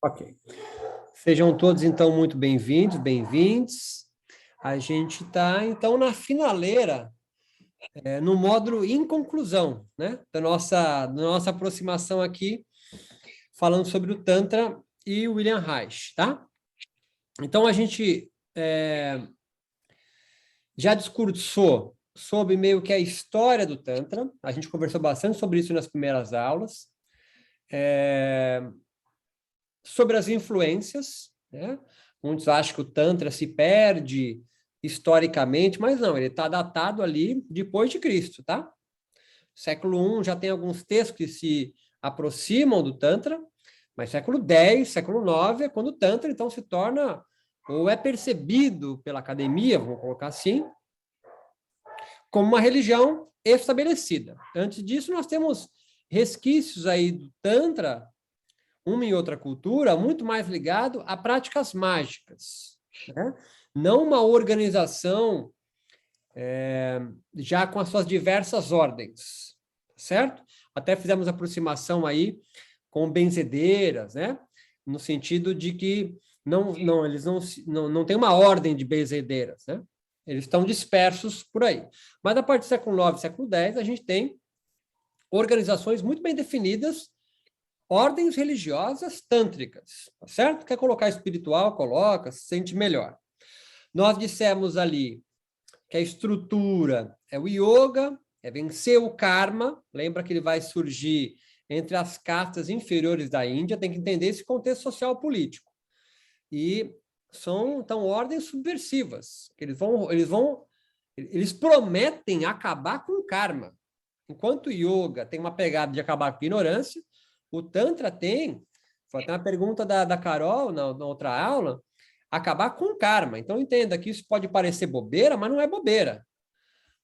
Ok. Sejam todos, então, muito bem-vindos, bem-vindos. A gente está, então, na finaleira, no módulo em conclusão, né? Da nossa aproximação aqui, falando sobre o Tantra e o William Reich, tá? Então, a gente já discursou sobre meio que a história do Tantra, a gente conversou bastante sobre isso nas primeiras aulas, sobre as influências, né? Muitos acham que o Tantra se perde historicamente, mas não, ele está datado ali depois de Cristo, tá? Século I já tem alguns textos que se aproximam do Tantra, mas século X, século IX é quando o Tantra, então, se torna, ou é percebido pela academia, vamos colocar assim, como uma religião estabelecida. Antes disso, nós temos resquícios aí do Tantra, uma e outra cultura, muito mais ligado a práticas mágicas, né? Não uma organização já com as suas diversas ordens, certo? Até fizemos aproximação aí com benzedeiras, né? No sentido de que eles não têm uma ordem de benzedeiras, né? Eles estão dispersos por aí. Mas a partir do século IX, século X, a gente tem organizações muito bem definidas, ordens religiosas tântricas, tá certo? Quer colocar espiritual, coloca, se sente melhor. Nós dissemos ali que a estrutura é o yoga, é vencer o karma, lembra que ele vai surgir entre as castas inferiores da Índia, tem que entender esse contexto social político. E são, então, ordens subversivas, que eles prometem acabar com o karma. Enquanto o yoga tem uma pegada de acabar com a ignorância, o Tantra tem, foi até uma pergunta da Carol na outra aula, acabar com o karma. Então, entenda que isso pode parecer bobeira, mas não é bobeira.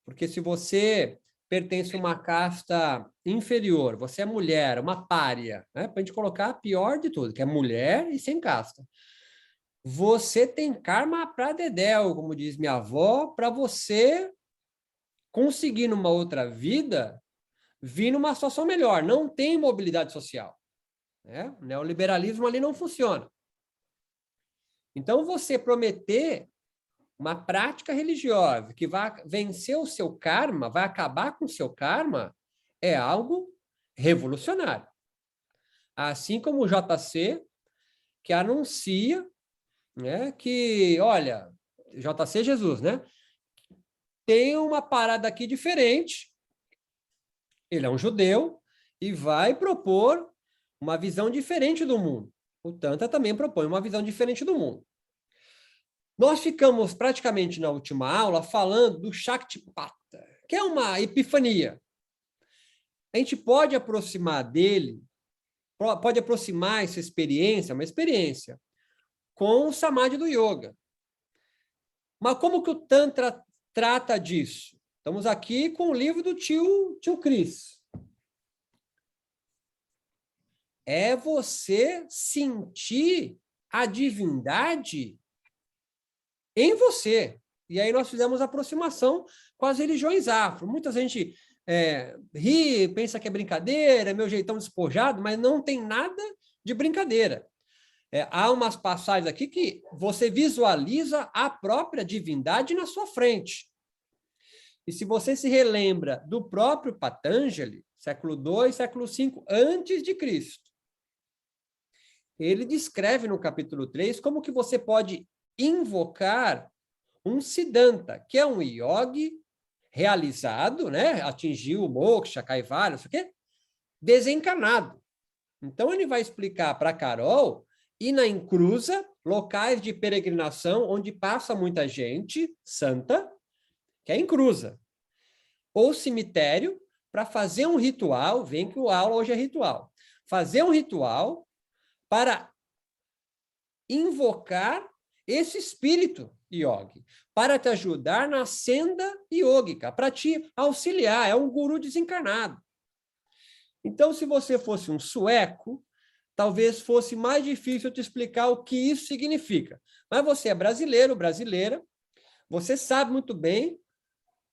Porque se você pertence a uma casta inferior, você é mulher, uma pária, né? Para a gente colocar a pior de tudo, que é mulher e sem casta. Você tem karma para dedéu, como diz minha avó, para você conseguir numa outra vida vir numa situação melhor. Não tem mobilidade social, né? O neoliberalismo ali não funciona. Então, você prometer uma prática religiosa que vai vencer o seu karma, vai acabar com o seu karma, é algo revolucionário. Assim como o JC, que anuncia, né, que, olha, JC Jesus, né, tem uma parada aqui diferente, ele é um judeu e vai propor uma visão diferente do mundo. O Tantra também propõe uma visão diferente do mundo. Nós ficamos praticamente na última aula falando do Shaktipata, que é uma epifania. A gente pode aproximar dele, pode aproximar essa experiência, uma experiência, com o Samadhi do Yoga. Mas como que o Tantra trata disso? Estamos aqui com o livro do tio Cris. É você sentir a divindade em você. E aí nós fizemos aproximação com as religiões afro. Muita gente ri, pensa que é brincadeira, é meu jeitão despojado, mas não tem nada de brincadeira. Há umas passagens aqui que você visualiza a própria divindade na sua frente. E se você se relembra do próprio Patanjali, século II, século V, antes de Cristo, ele descreve no capítulo 3 como que você pode invocar um Siddhanta, que é um yogi realizado, né? Atingiu o moksha, kaivalya, não sei o quê, desencarnado. Então, ele vai explicar para a Carol ir na encruza, locais de peregrinação onde passa muita gente santa, que é encruza, ou cemitério, para fazer um ritual, vem que o aula hoje é ritual, fazer um ritual para invocar esse espírito yogi, para te ajudar na senda yógica, para te auxiliar, é um guru desencarnado. Então, se você fosse um sueco, talvez fosse mais difícil eu te explicar o que isso significa. Mas você é brasileiro, brasileira, você sabe muito bem,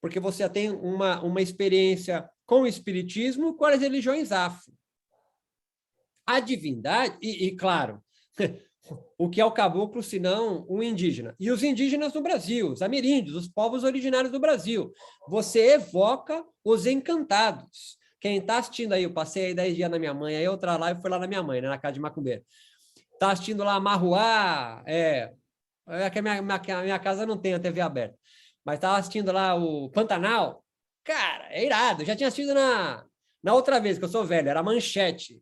porque você já tem uma experiência com o espiritismo, com as religiões afro. A divindade, e claro, o que é o caboclo, senão um indígena. E os indígenas do Brasil, os ameríndios, os povos originários do Brasil. Você evoca os encantados. Quem está assistindo aí, eu passei aí 10 dias na minha mãe, aí outra live foi lá na minha mãe, né, na casa de macumbeiro. Está assistindo lá Marruá, é que a minha casa não tem a TV aberta, mas estava assistindo lá o Pantanal. Cara, é irado. Eu já tinha assistido na outra vez, que eu sou velho, era Manchete.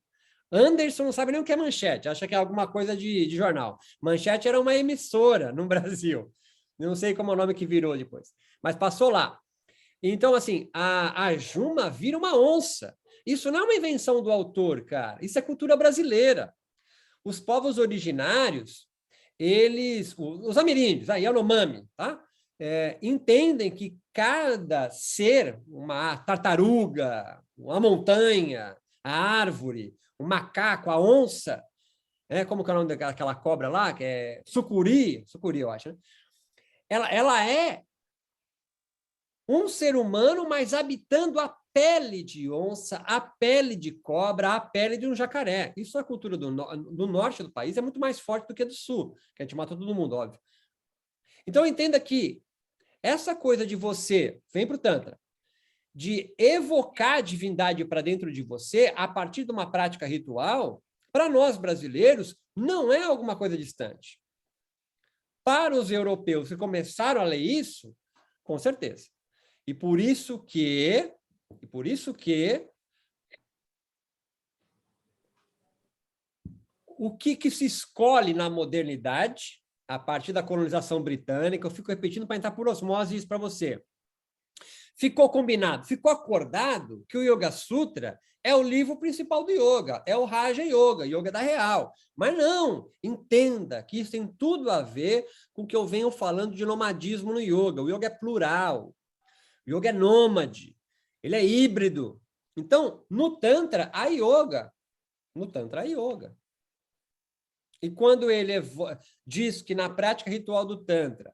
Anderson não sabe nem o que é Manchete, acha que é alguma coisa de jornal. Manchete era uma emissora no Brasil. Não sei como é o nome que virou depois, mas passou lá. Então, assim, a Juma vira uma onça. Isso não é uma invenção do autor, cara. Isso é cultura brasileira. Os povos originários, os ameríndios, a Yanomami, tá? Entendem que cada ser, uma tartaruga, uma montanha, a árvore, o macaco, a onça, como que é o nome daquela cobra lá, que é sucuri, eu acho, né? Ela é um ser humano, mas habitando a pele de onça, a pele de cobra, a pele de um jacaré. Isso a cultura do norte do país é muito mais forte do que a do sul, que a gente mata todo mundo, óbvio. Então, entenda que essa coisa de você, vem para o Tantra, de evocar a divindade para dentro de você a partir de uma prática ritual, para nós brasileiros, não é alguma coisa distante. Para os europeus que começaram a ler isso, com certeza. E por isso que o que se escolhe na modernidade, a partir da colonização britânica, eu fico repetindo para entrar por osmose isso para você. Ficou combinado, ficou acordado que o Yoga Sutra é o livro principal do yoga, é o Raja Yoga, yoga da real. Mas não, entenda que isso tem tudo a ver com o que eu venho falando de nomadismo no yoga. O yoga é plural, o yoga é nômade, ele é híbrido. Então, no Tantra, há yoga. E quando ele diz que na prática ritual do Tantra,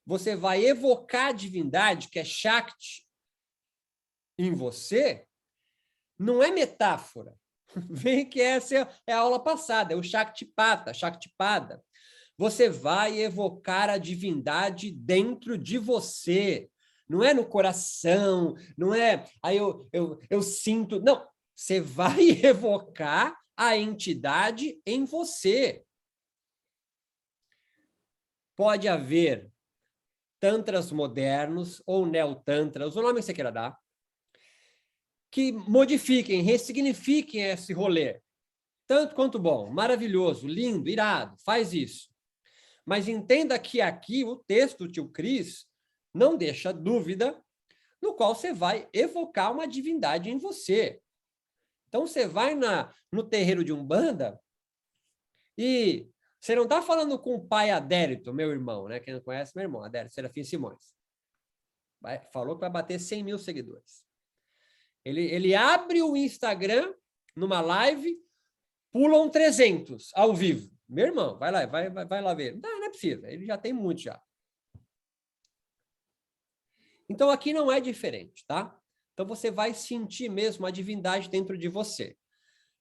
você vai evocar a divindade, que é Shakti, em você, não é metáfora. Vem que essa é a aula passada, é o Shaktipata, Shaktipada. Você vai evocar a divindade dentro de você. Não é no coração, não é aí eu sinto. Não, você vai evocar a entidade em você. Pode haver tantras modernos ou neotantras, o nome que você queira dar, que modifiquem, ressignifiquem esse rolê. Tanto quanto bom, maravilhoso, lindo, irado, faz isso. Mas entenda que aqui o texto do tio Cris não deixa dúvida no qual você vai evocar uma divindade em você. Então, você vai no terreiro de Umbanda e você não está falando com o pai Adérito, meu irmão, né? Quem não conhece, meu irmão, Adérito Serafim Simões. Falou que vai bater 100 mil seguidores. Ele abre o Instagram numa live, pulam 300 ao vivo. Meu irmão, vai lá ver. Não é possível, ele já tem muito já. Então, aqui não é diferente, tá? Então, você vai sentir mesmo a divindade dentro de você.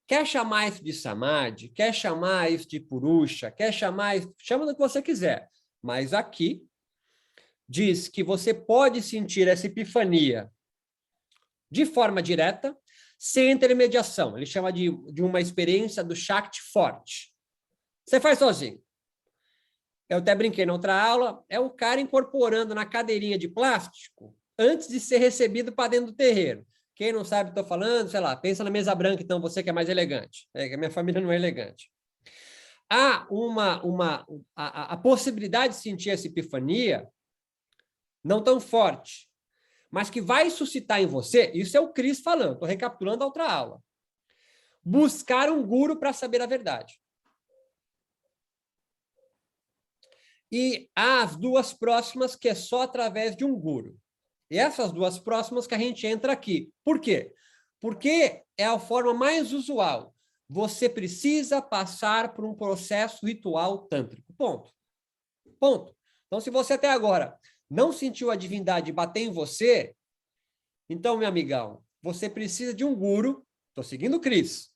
Quer chamar isso de Samadhi, quer chamar isso de Purusha, quer chamar isso, chama do que você quiser. Mas aqui diz que você pode sentir essa epifania de forma direta, sem intermediação. Ele chama de uma experiência do Shakti forte. Você faz sozinho. Eu até brinquei na outra aula, é o cara incorporando na cadeirinha de plástico antes de ser recebido para dentro do terreiro. Quem não sabe o que estou falando, sei lá, pensa na mesa branca, então, você que é mais elegante. Que a minha família não é elegante. Há a possibilidade de sentir essa epifania não tão forte, mas que vai suscitar em você, isso é o Cris falando, estou recapitulando a outra aula, buscar um guru para saber a verdade. E há as duas próximas que é só através de um guru. E essas duas próximas que a gente entra aqui. Por quê? Porque é a forma mais usual. Você precisa passar por um processo ritual tântrico. Ponto. Ponto. Então, se você até agora não sentiu a divindade bater em você, então, meu amigão, você precisa de um guru, estou seguindo o Cris,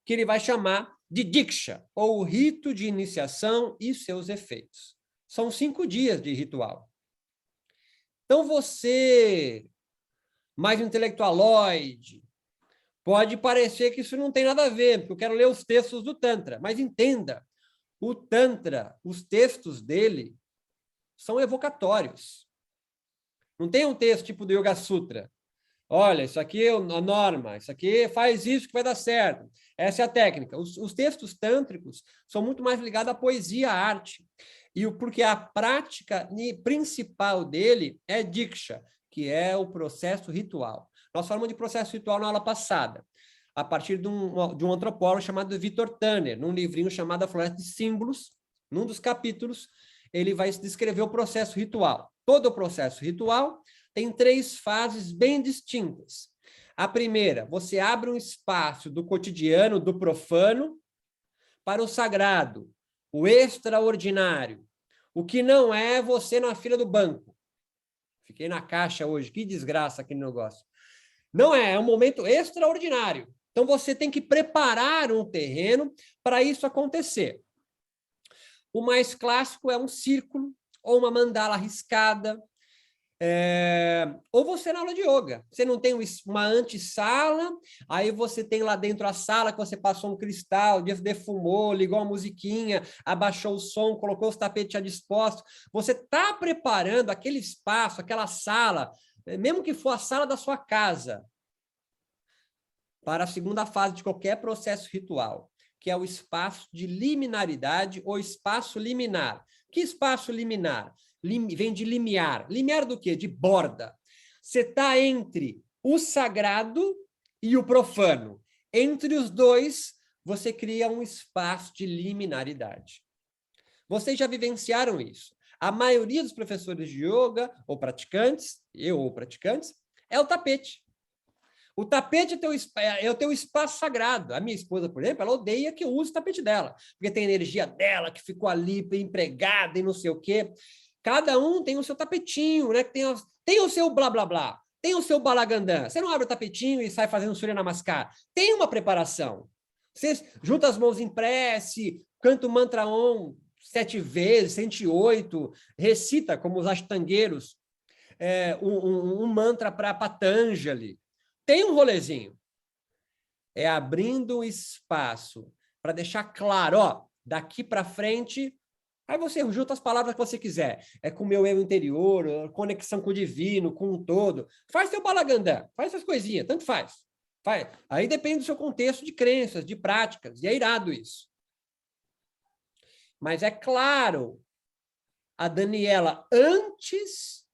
que ele vai chamar de Diksha, ou rito de iniciação e seus efeitos. São 5 dias de ritual. Então, você, mais intelectualoide, pode parecer que isso não tem nada a ver, porque eu quero ler os textos do Tantra, mas entenda, o Tantra, os textos dele são evocatórios. Não tem um texto tipo do Yoga Sutra. Olha, isso aqui é a norma, isso aqui faz isso que vai dar certo. Essa é a técnica. Os textos tântricos são muito mais ligados à poesia, à arte. Porque a prática principal dele é Diksha, que é o processo ritual. Nós falamos de processo ritual na aula passada, a partir de um antropólogo chamado Victor Tanner, num livrinho chamado A Floresta de Símbolos. Num dos capítulos, ele vai descrever o processo ritual. Todo o processo ritual tem 3 fases bem distintas. A primeira, você abre um espaço do cotidiano, do profano, para o sagrado, o extraordinário, o que não é você na fila do banco. Fiquei na caixa hoje, que desgraça aquele negócio. Não é, é um momento extraordinário. Então, você tem que preparar um terreno para isso acontecer. O mais clássico é um círculo, ou uma mandala riscada, ou você na aula de yoga. Você não tem uma antessala, aí você tem lá dentro a sala que você passou um cristal, defumou, ligou uma musiquinha, abaixou o som, colocou os tapetes já dispostos. Você está preparando aquele espaço, aquela sala, mesmo que for a sala da sua casa, para a segunda fase de qualquer processo ritual, que é o espaço de liminaridade ou espaço liminar. Que espaço liminar? Vem de limiar. Limiar do quê? De borda. Você está entre o sagrado e o profano. Entre os dois, você cria um espaço de liminaridade. Vocês já vivenciaram isso. A maioria dos professores de yoga, ou praticantes, é o tapete. O tapete é o teu espaço sagrado. A minha esposa, por exemplo, ela odeia que eu use o tapete dela, porque tem a energia dela que ficou ali empregada e não sei o quê. Cada um tem o seu tapetinho, né? Tem o seu blá, blá, blá. Tem o seu balagandã. Você não abre o tapetinho e sai fazendo Surya Namaskar. Tem uma preparação. Você junta as mãos em prece, canta o mantra Om 7 vezes, 108, recita, como os ashtangueiros, um mantra para Patanjali. Tem um rolezinho. É abrindo o espaço para deixar claro, ó, daqui para frente. Aí você junta as palavras que você quiser. É com o meu eu interior, conexão com o divino, com o todo. Faz seu balagandã, faz essas coisinhas, tanto faz. Aí depende do seu contexto de crenças, de práticas, e é irado isso. Mas é claro, a Daniela, antes,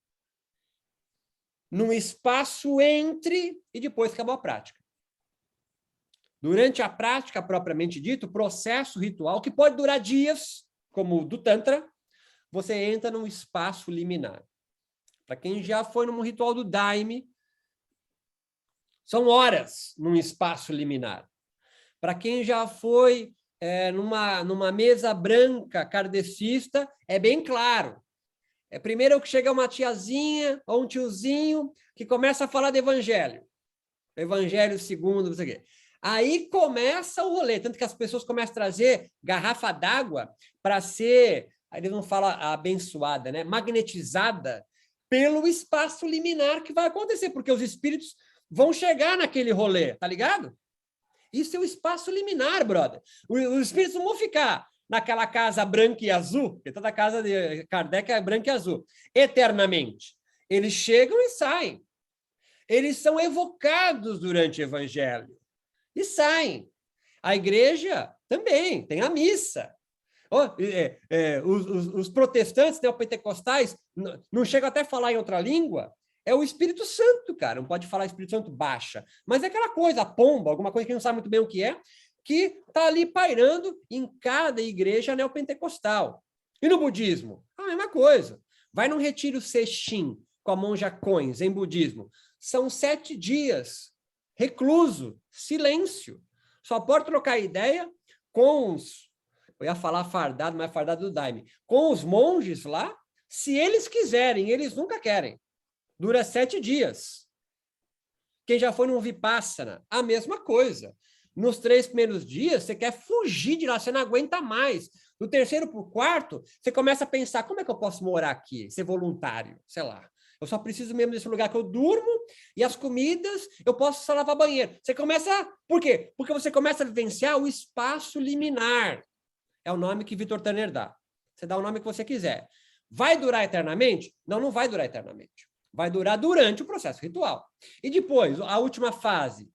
num espaço entre, e depois acabou a prática. Durante a prática, propriamente dito, o processo ritual, que pode durar dias, como o do Tantra, você entra num espaço liminar. Para quem já foi num ritual do Daime, são horas num espaço liminar. Para quem já foi numa mesa branca kardecista, é bem claro. Primeiro que chega uma tiazinha ou um tiozinho que começa a falar do evangelho. Evangelho segundo, não sei o quê. Aí começa o rolê, tanto que as pessoas começam a trazer garrafa d'água para ser, aí eles não falam abençoada, né? Magnetizada pelo espaço liminar que vai acontecer, porque os espíritos vão chegar naquele rolê, tá ligado? Isso é o espaço liminar, brother. Os espíritos não vão ficar naquela casa branca e azul, porque toda casa de Kardec é branca e azul, eternamente. Eles chegam e saem. Eles são evocados durante o evangelho. E saem. A igreja também, tem a missa. Os protestantes, neopentecostais, não chegam até a falar em outra língua, é o Espírito Santo, cara. Não pode falar Espírito Santo baixa. Mas é aquela coisa, a pomba, alguma coisa que não sabe muito bem o que é, que está ali pairando em cada igreja neopentecostal. E no budismo? A mesma coisa. Vai num retiro Sesshin com a monja Coins, em budismo. São 7 dias, recluso, silêncio. Só pode trocar ideia com os... Eu ia falar fardado, mas fardado do Daime. Com os monges lá, se eles quiserem, eles nunca querem. Dura 7 dias. Quem já foi num Vipassana, a mesma coisa. Nos 3 primeiros dias, você quer fugir de lá, você não aguenta mais. Do terceiro para o quarto, você começa a pensar, como é que eu posso morar aqui, ser voluntário, sei lá. Eu só preciso mesmo desse lugar que eu durmo e as comidas, eu posso só lavar banheiro. Você começa... Por quê? Porque você começa a vivenciar o espaço liminar. É o nome que Victor Tanner dá. Você dá o nome que você quiser. Vai durar eternamente? Não, não vai durar eternamente. Vai durar durante o processo ritual. E depois, a última fase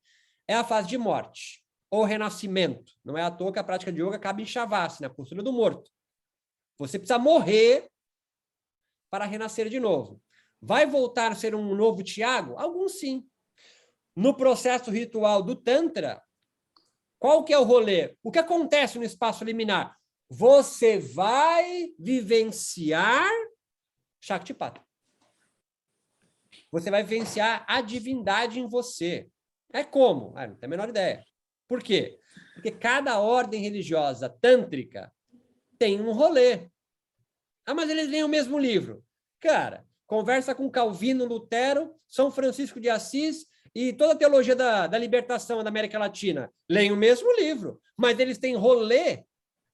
é a fase de morte ou renascimento. Não é à toa que a prática de yoga acaba em Shavasana, na postura do morto. Você precisa morrer para renascer de novo. Vai voltar a ser um novo Tiago? Alguns sim. No processo ritual do Tantra, qual que é o rolê? O que acontece no espaço liminar? Você vai vivenciar Shaktipata. Você vai vivenciar a divindade em você. É como? Não tenho a menor ideia. Por quê? Porque cada ordem religiosa tântrica tem um rolê. Mas eles leem o mesmo livro. Cara, conversa com Calvino, Lutero, São Francisco de Assis e toda a teologia da libertação da América Latina. Leem o mesmo livro, mas eles têm rolê,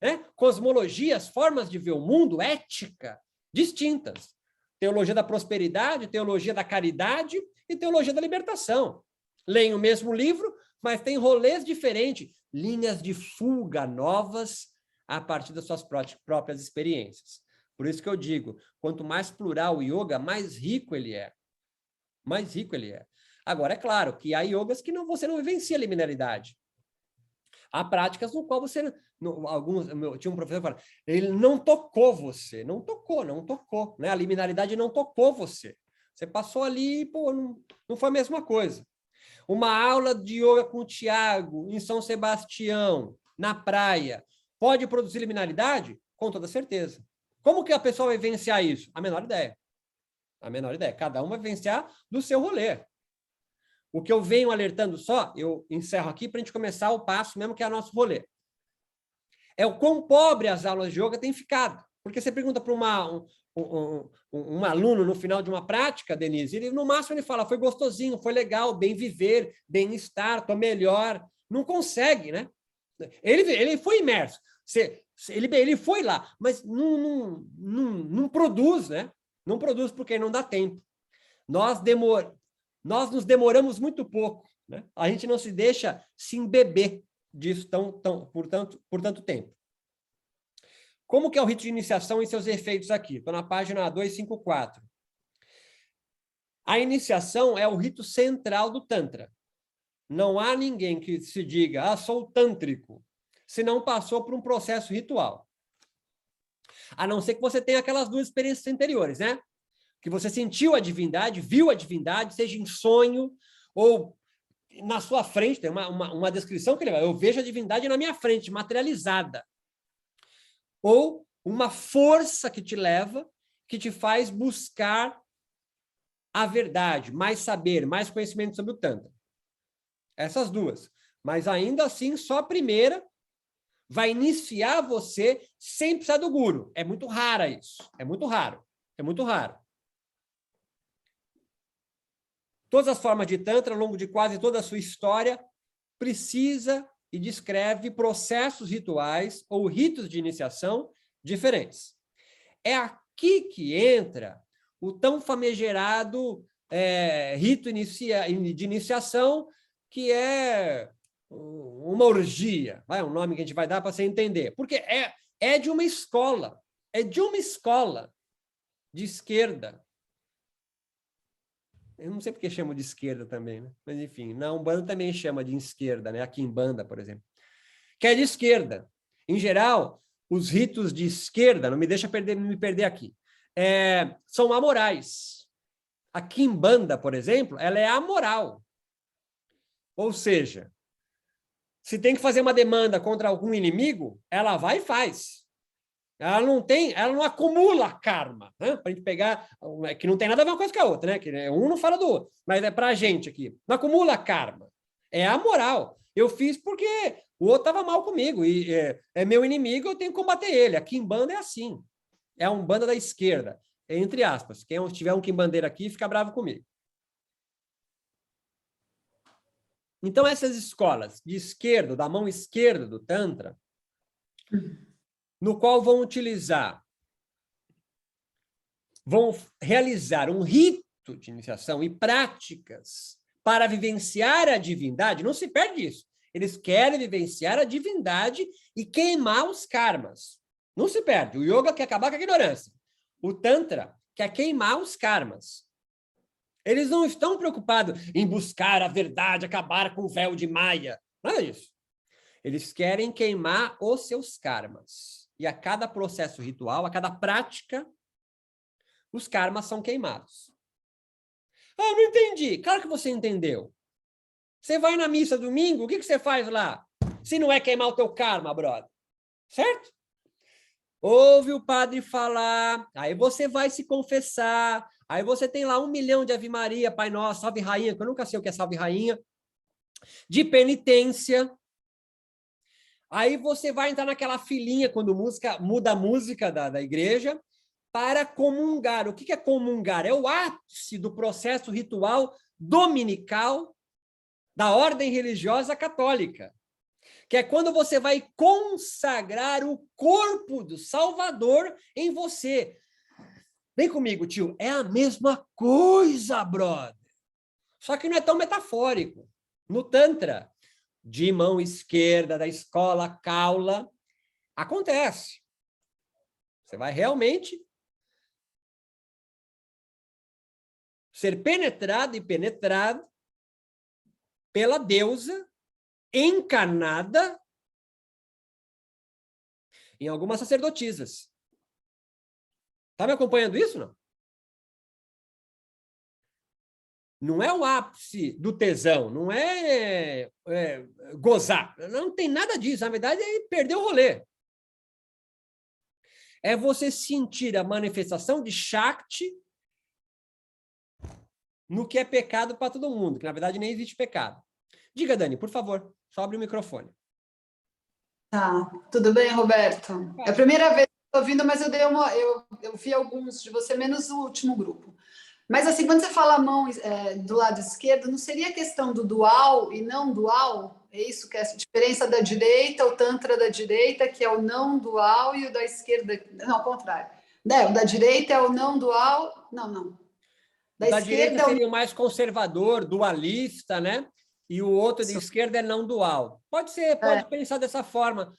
né? Cosmologias, formas de ver o mundo, ética, distintas. Teologia da prosperidade, teologia da caridade e teologia da libertação. Leem o mesmo livro, mas têm rolês diferentes, linhas de fuga novas a partir das suas próprias experiências. Por isso que eu digo, quanto mais plural o yoga, mais rico ele é. Mais rico ele é. Agora, é claro que há yogas que você não vivencia a liminaridade. Há práticas no qual você... tinha um professor que falava, ele não tocou você. Não tocou. Né? A liminaridade não tocou você. Você passou ali e, não foi a mesma coisa. Uma aula de yoga com o Tiago, em São Sebastião, na praia, pode produzir liminaridade? Com toda certeza. Como que a pessoa vai vivenciar isso? A menor ideia. A menor ideia. Cada um vai vivenciar do seu rolê. O que eu venho alertando só, eu encerro aqui para a gente começar o passo mesmo, que é o nosso rolê. É o quão pobre as aulas de yoga têm ficado. Porque você pergunta para um aluno no final de uma prática, Denise, ele, no máximo ele fala, foi gostosinho, foi legal, bem viver, bem-estar, estou melhor. Não consegue, né? Ele foi imerso. Ele foi lá, mas não produz, né? Não produz porque não dá tempo. Nós nos demoramos muito pouco, né? A gente não se deixa se embeber disso por tanto tempo. Como que é o rito de iniciação e seus efeitos aqui? Estou na página 254. A iniciação é o rito central do Tantra. Não há ninguém que se diga, sou tântrico, se não passou por um processo ritual. A não ser que você tenha aquelas duas experiências anteriores, né? Que você sentiu a divindade, viu a divindade, seja em sonho ou na sua frente. Tem uma descrição que ele vai, eu vejo a divindade na minha frente, materializada. Ou uma força que te leva, que te faz buscar a verdade, mais saber, mais conhecimento sobre o Tantra. Essas duas. Mas ainda assim, só a primeira vai iniciar você sem precisar do guru. É muito raro isso. É muito raro. É muito raro. Todas as formas de Tantra, ao longo de quase toda a sua história, precisa e descreve processos rituais ou ritos de iniciação diferentes. É aqui que entra o tão famigerado rito de iniciação, que é uma orgia, um nome que a gente vai dar para você entender, porque é de uma escola de esquerda. Eu não sei porque chamam de esquerda também, né? Mas enfim, na Umbanda também chama de esquerda, né? A Quimbanda, por exemplo, que é de esquerda. Em geral, os ritos de esquerda, não me deixa me perder aqui, são amorais. A Quimbanda, por exemplo, ela é amoral. Ou seja, se tem que fazer uma demanda contra algum inimigo, ela vai e faz. Ela não acumula karma, né? Para a gente pegar, que não tem nada a ver uma coisa com a outra, né? Que um não fala do outro, mas é para a gente aqui. Não acumula karma. É amoral. Eu fiz porque o outro estava mal comigo e é meu inimigo, eu tenho que combater ele. A Quimbanda é assim. É a Umbanda da esquerda, entre aspas. Quem tiver um quimbandeiro aqui, fica bravo comigo. Então, essas escolas de esquerda, da mão esquerda do Tantra, no qual vão realizar um rito de iniciação e práticas para vivenciar a divindade, não se perde isso. Eles querem vivenciar a divindade e queimar os karmas. Não se perde. O yoga quer acabar com a ignorância. O Tantra quer queimar os karmas. Eles não estão preocupados em buscar a verdade, acabar com o véu de Maia. Nada disso. Eles querem queimar os seus karmas. E a cada processo ritual, a cada prática, os karmas são queimados. Ah, não entendi. Claro que você entendeu. Você vai na missa domingo, o que você faz lá? Se não é queimar o teu karma, brother. Certo? Ouve o padre falar, aí você vai se confessar, aí você tem lá 1 milhão de Ave Maria, Pai Nosso, Salve Rainha, que eu nunca sei o que é Salve Rainha, de penitência. Aí você vai entrar naquela filinha, quando muda a música da igreja, para comungar. O que é comungar? É o ápice do processo ritual dominical da ordem religiosa católica, que é quando você vai consagrar o corpo do Salvador em você. Vem comigo, tio. É a mesma coisa, brother. Só que não é tão metafórico. No Tantra, de mão esquerda, da escola Kaula, acontece. Você vai realmente ser penetrado e penetrado pela deusa encarnada em algumas sacerdotisas. Está me acompanhando isso, não? Não é o ápice do tesão, não é gozar. Não tem nada disso. Na verdade, é perder o rolê. É você sentir a manifestação de Shakti no que é pecado para todo mundo, que na verdade nem existe pecado. Diga, Dani, por favor, só abre o microfone. Tá, tudo bem, Roberto? É a primeira vez que estou ouvindo, mas eu vi alguns de você, menos o último grupo. Mas assim, quando você fala a mão do lado esquerdo, não seria a questão do dual e não dual? É isso que é a diferença da direita, o Tantra da direita, que é o não dual, e o da esquerda... Não, ao contrário. O da direita é o não dual... Não. Da direita seria o mais conservador, dualista, né? E o outro de esquerda é não dual. Pode ser, pode pensar dessa forma.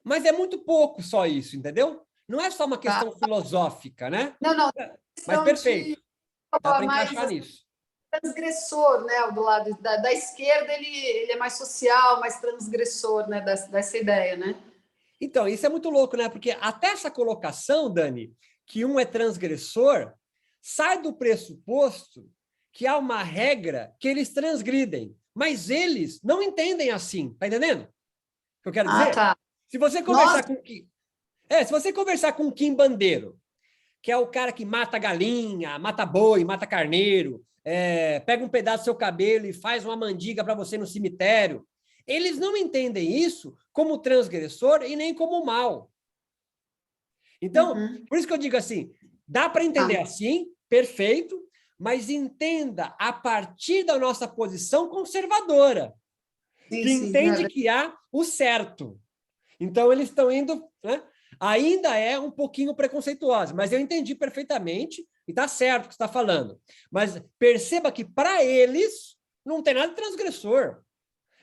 Mas é muito pouco só isso, entendeu? Não é só uma questão filosófica, né? Não. Mas perfeito. Dá para encaixar nisso. Transgressor, né? O do lado da esquerda, ele é mais social, mais transgressor, né? Dessa ideia, né? Então, isso é muito louco, né? Porque até essa colocação, Dani, que um é transgressor, sai do pressuposto que há uma regra que eles transgridem, mas eles não entendem assim, tá entendendo o que eu quero dizer? Tá. Se você conversar se você conversar com o Kim Bandeiro, que é o cara que mata galinha, mata boi, mata carneiro, pega um pedaço do seu cabelo e faz uma mandiga para você no cemitério, eles não entendem isso como transgressor e nem como mal. Então, por isso que eu digo assim, dá para entender assim, perfeito, mas entenda a partir da nossa posição conservadora, que entende que há o certo. Então, eles estão indo, né? Ainda é um pouquinho preconceituosa, mas eu entendi perfeitamente e está certo o que você está falando. Mas perceba que, para eles, não tem nada de transgressor.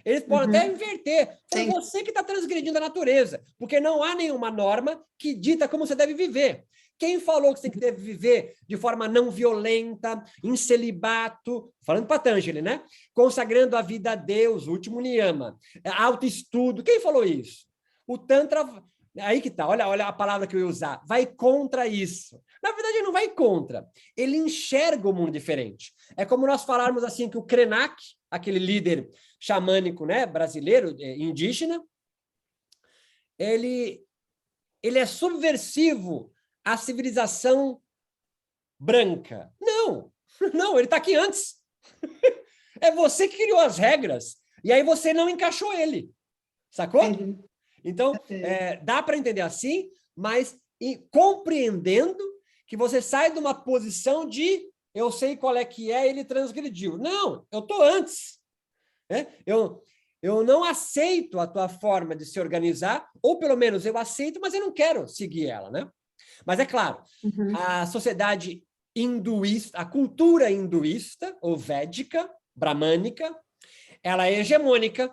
Eles podem até inverter. Foi você que está transgredindo a natureza, porque não há nenhuma norma que dita como você deve viver. Quem falou que você deve viver de forma não violenta, em celibato, falando Patanjali, né? Consagrando a vida a Deus, o último niyama, autoestudo. Quem falou isso? O Tantra, aí que tá, olha a palavra que eu ia usar, vai contra isso. Na verdade, ele não vai contra, ele enxerga o mundo diferente. É como nós falarmos assim que o Krenak, aquele líder xamânico, né, brasileiro, indígena, ele é subversivo à civilização branca. Não, ele está aqui antes. É você que criou as regras, e aí você não encaixou ele. Sacou? Então, dá para entender assim, mas compreendendo que você sai de uma posição de eu sei qual é que é, ele transgrediu. Não, eu estou antes. Né? Eu não aceito a tua forma de se organizar, ou pelo menos eu aceito, mas eu não quero seguir ela, né? Mas é claro, a sociedade hinduísta, a cultura hinduísta, ou védica, bramânica, ela é hegemônica,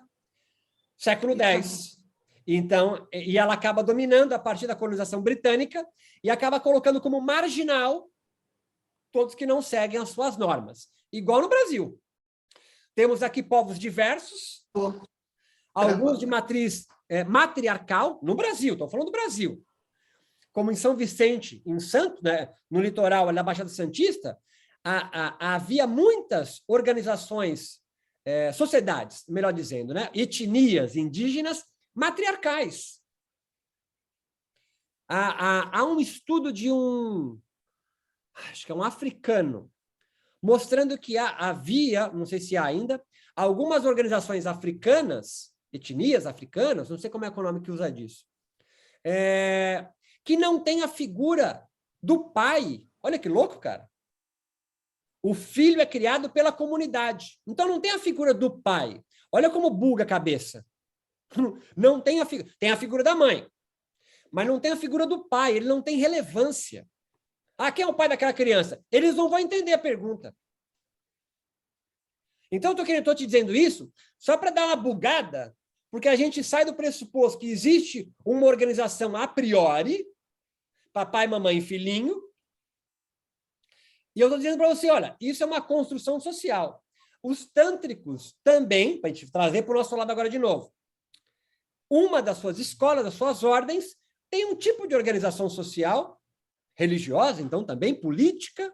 século X. Então, e ela acaba dominando a partir da colonização britânica e acaba colocando como marginal todos que não seguem as suas normas. Igual no Brasil. Temos aqui povos diversos, alguns de matriz matriarcal, no Brasil, estou falando do Brasil. Como em São Vicente, em Santos, né, no litoral, na Baixada Santista, havia muitas organizações, sociedades, melhor dizendo, né, etnias indígenas matriarcais. Há um estudo de acho que é um africano, mostrando que havia, não sei se há ainda, algumas organizações africanas, etnias africanas, não sei como é o nome que usa disso, que não tem a figura do pai. Olha que louco, cara. O filho é criado pela comunidade. Então, não tem a figura do pai. Olha como buga a cabeça. Não tem tem a figura da mãe, mas não tem a figura do pai. Ele não tem relevância. Quem é o pai daquela criança? Eles não vão entender a pergunta. Então, estou te dizendo isso só para dar uma bugada, porque a gente sai do pressuposto que existe uma organização a priori, papai, mamãe e filhinho, e eu estou dizendo para você, olha, isso é uma construção social. Os tântricos também, para a gente trazer para o nosso lado agora de novo, uma das suas escolas, das suas ordens, tem um tipo de organização social, religiosa, então também política,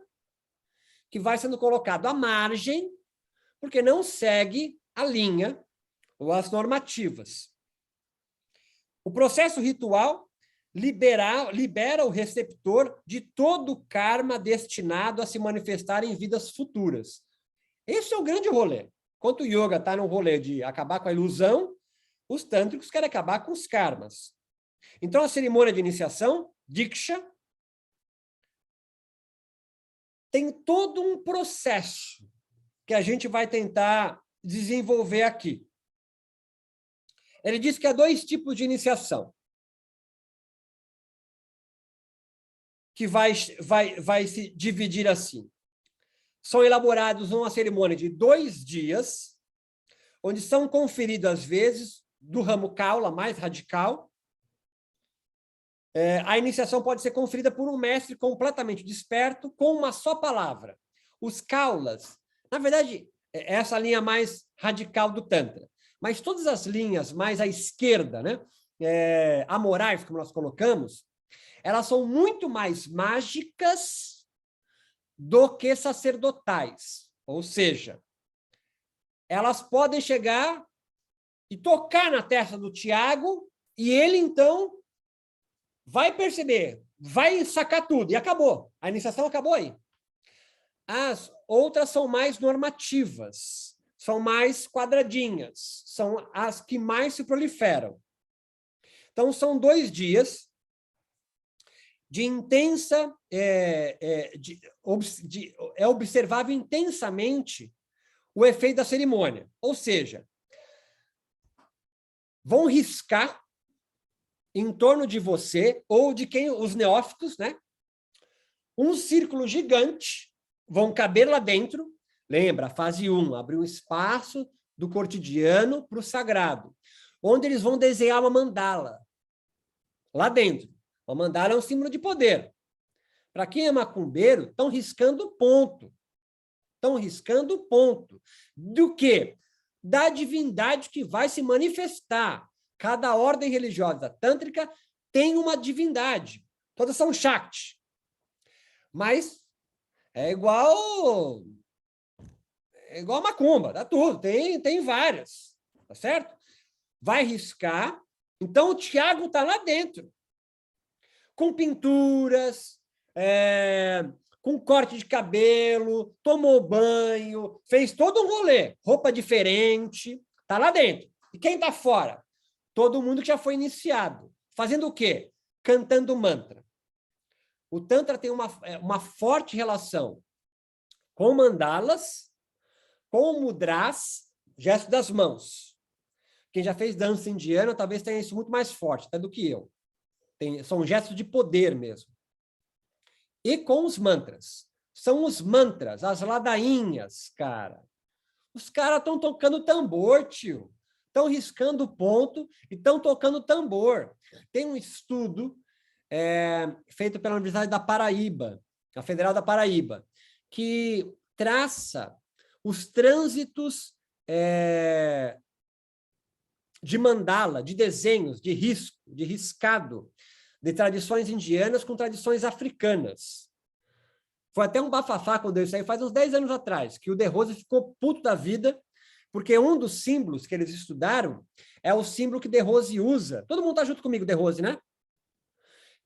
que vai sendo colocado à margem, porque não segue a linha ou as normativas. O processo ritual libera o receptor de todo o karma destinado a se manifestar em vidas futuras. Esse é o grande rolê. Enquanto o yoga está no rolê de acabar com a ilusão, os tântricos querem acabar com os karmas. Então, a cerimônia de iniciação, Diksha, tem todo um processo que a gente vai tentar desenvolver aqui. Ele diz que há 2 tipos de iniciação, que vai se dividir assim. São elaborados uma cerimônia de 2 dias, onde são conferidos, às vezes, do ramo Kaula, mais radical. A iniciação pode ser conferida por um mestre completamente desperto, com uma só palavra. Os Kaulas, na verdade, é essa linha mais radical do Tantra, mas todas as linhas mais à esquerda, né, amorais, como nós colocamos, elas são muito mais mágicas do que sacerdotais. Ou seja, elas podem chegar e tocar na testa do Tiago e ele, então, vai perceber, vai sacar tudo e acabou. A iniciação acabou aí. As outras são mais normativas, são mais quadradinhas, são as que mais se proliferam. Então, são 2 dias de intensa... é observável intensamente o efeito da cerimônia. Ou seja, vão riscar em torno de você, ou de quem, os neófitos, né? Um círculo gigante, vão caber lá dentro. Lembra, fase 1, abrir um espaço do cotidiano para o sagrado, onde eles vão desenhar uma mandala lá dentro. Uma mandala é um símbolo de poder. Para quem é macumbeiro, estão riscando ponto. Estão riscando ponto. Do quê? Da divindade que vai se manifestar. Cada ordem religiosa tântrica tem uma divindade. Todas são Shakti. Mas é igual a macumba, dá tudo. Tem várias, tá certo? Vai riscar. Então, o Tiago está lá dentro. Com pinturas, com corte de cabelo, tomou banho, fez todo um rolê, roupa diferente, está lá dentro. E quem está fora? Todo mundo que já foi iniciado. Fazendo o quê? Cantando mantra. O Tantra tem uma forte relação com mandalas, com mudras, gesto das mãos. Quem já fez dança indiana talvez tenha isso muito mais forte, até do que eu. São gestos de poder mesmo. E com os mantras. São os mantras, as ladainhas, cara. Os caras estão tocando tambor, tio. Estão riscando ponto e estão tocando tambor. Tem um estudo feito pela Universidade da Paraíba, a Federal da Paraíba, que traça os trânsitos de mandala, de desenhos, de risco, de riscado, de tradições indianas com tradições africanas. Foi até um bafafá quando eu saí, faz uns 10 anos atrás, que o De Rose ficou puto da vida, porque um dos símbolos que eles estudaram é o símbolo que De Rose usa. Todo mundo está junto comigo, De Rose, né?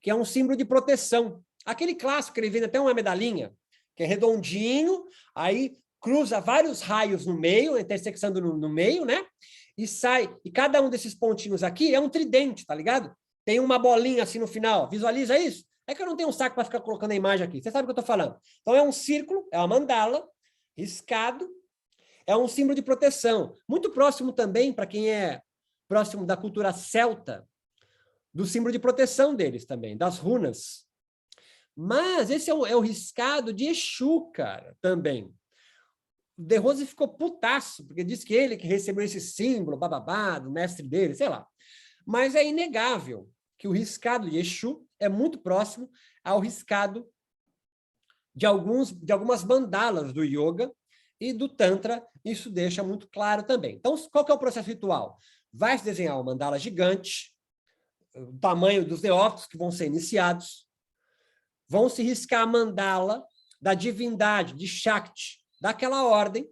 Que é um símbolo de proteção. Aquele clássico que ele vende até uma medalhinha, que é redondinho, aí cruza vários raios no meio, intersecção no meio, né? E sai, e cada um desses pontinhos aqui é um tridente, tá ligado? Tem uma bolinha assim no final, visualiza isso? É que eu não tenho um saco para ficar colocando a imagem aqui, você sabe o que eu estou falando. Então é um círculo, é uma mandala, riscado, é um símbolo de proteção. Muito próximo também, para quem é próximo da cultura celta, do símbolo de proteção deles também, das runas. Mas esse é o riscado de Exu, cara, também. O De Rose ficou putaço, porque disse que ele que recebeu esse símbolo, bababá, do mestre dele, sei lá. Mas é inegável que o riscado de Exu é muito próximo ao riscado de algumas mandalas do yoga e do tantra, isso deixa muito claro também. Então, qual que é o processo ritual? Vai se desenhar uma mandala gigante, o tamanho dos neófitos que vão ser iniciados, vão se riscar a mandala da divindade, de Shakti, daquela ordem,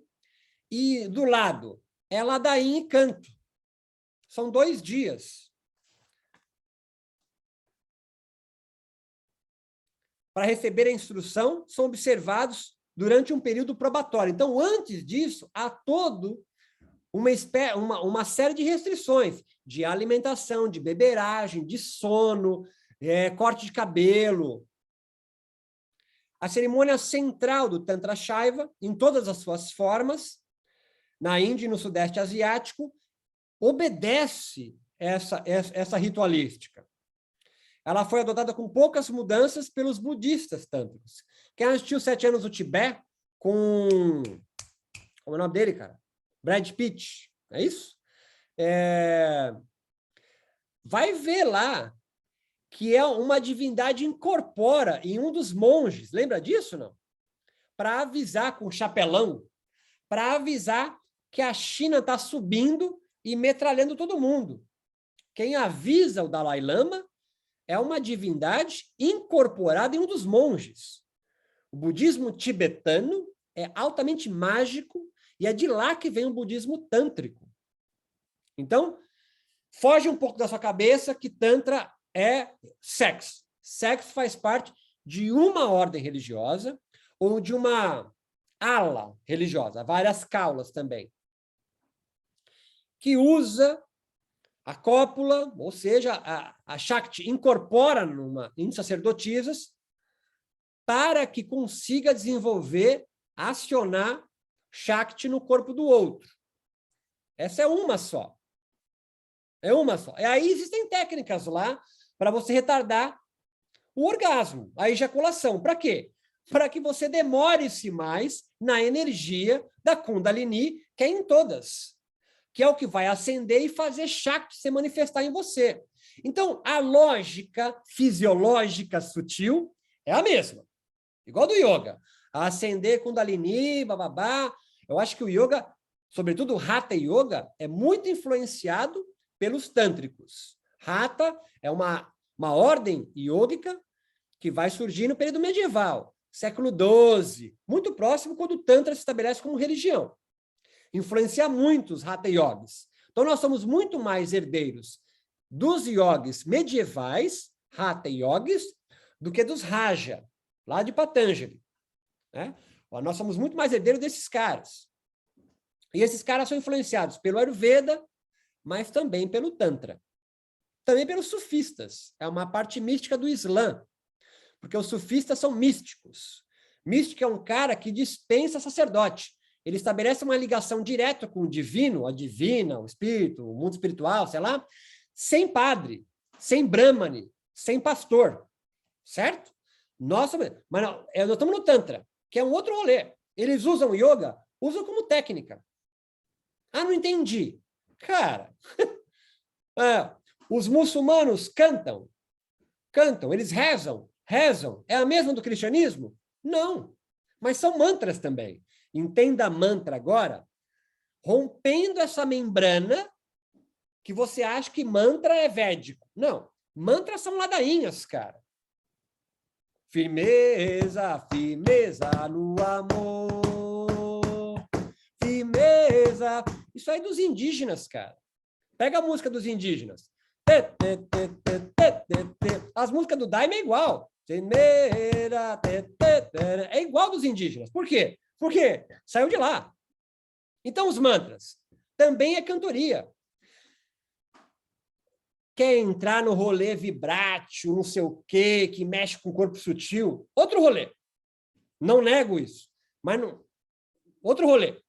e do lado é ladainha e canto. São 2 dias. Para receber a instrução, são observados durante um período probatório. Então, antes disso, há todo uma série de restrições de alimentação, de beberagem, de sono, corte de cabelo. A cerimônia central do Tantra Shaiva, em todas as suas formas, na Índia e no Sudeste Asiático, obedece essa ritualística. Ela foi adotada com poucas mudanças pelos budistas tântricos. Quem assistiu 7 anos do Tibete com... Como é o nome dele, cara? Brad Pitt, é isso? Vai ver lá que é uma divindade incorpora em um dos monges. Lembra disso, não? Para avisar com o chapelão, para avisar que a China está subindo e metralhando todo mundo. Quem avisa o Dalai Lama é uma divindade incorporada em um dos monges. O budismo tibetano é altamente mágico e é de lá que vem o budismo tântrico. Então, foge um pouco da sua cabeça que Tantra é sexo. Sexo faz parte de uma ordem religiosa ou de uma ala religiosa, várias caulas também, que usa a cópula, ou seja, a Shakti incorpora em sacerdotisas para que consiga desenvolver, acionar Shakti no corpo do outro. Essa é uma só. É uma só. E aí existem técnicas lá para você retardar o orgasmo, a ejaculação. Para quê? Para que você demore-se mais na energia da Kundalini, que é em todas, que é o que vai acender e fazer Shakti se manifestar em você. Então, a lógica fisiológica sutil é a mesma, igual do yoga. A acender Kundalini, bababá. Eu acho que o yoga, sobretudo o Hatha Yoga, é muito influenciado pelos tântricos. Hatha é uma ordem iógica que vai surgir no período medieval, século XII, muito próximo quando o Tantra se estabelece como religião. Influencia muito os Hatha Yogis. Então, nós somos muito mais herdeiros dos yogis medievais, Hatha Yogis, do que dos Raja, lá de Patanjali. Né? Nós somos muito mais herdeiros desses caras. E esses caras são influenciados pelo Ayurveda, mas também pelo Tantra. Também pelos sufistas. É uma parte mística do Islã. Porque os sufistas são místicos. Místico é um cara que dispensa sacerdote. Ele estabelece uma ligação direta com o divino, a divina, o espírito, o mundo espiritual, sei lá, sem padre, sem brahmane, sem pastor, certo? Nossa, mas não, nós estamos no Tantra, que é um outro rolê. Eles usam yoga, usam como técnica. Ah, não entendi. Cara, os muçulmanos cantam, eles rezam. É a mesma do cristianismo? Não, mas são mantras também. Entenda mantra agora, rompendo essa membrana que você acha que mantra é védico. Não, mantras são ladainhas, cara. Firmeza, firmeza no amor, firmeza. Isso aí é dos indígenas, cara. Pega a música dos indígenas. As músicas do Daime é igual. É igual dos indígenas. Por quê? Porque saiu de lá. Então, os mantras também é cantoria. Quer entrar no rolê vibrátil, não sei o quê, que mexe com o corpo sutil? Outro rolê. Não nego isso. Mas não... outro rolê.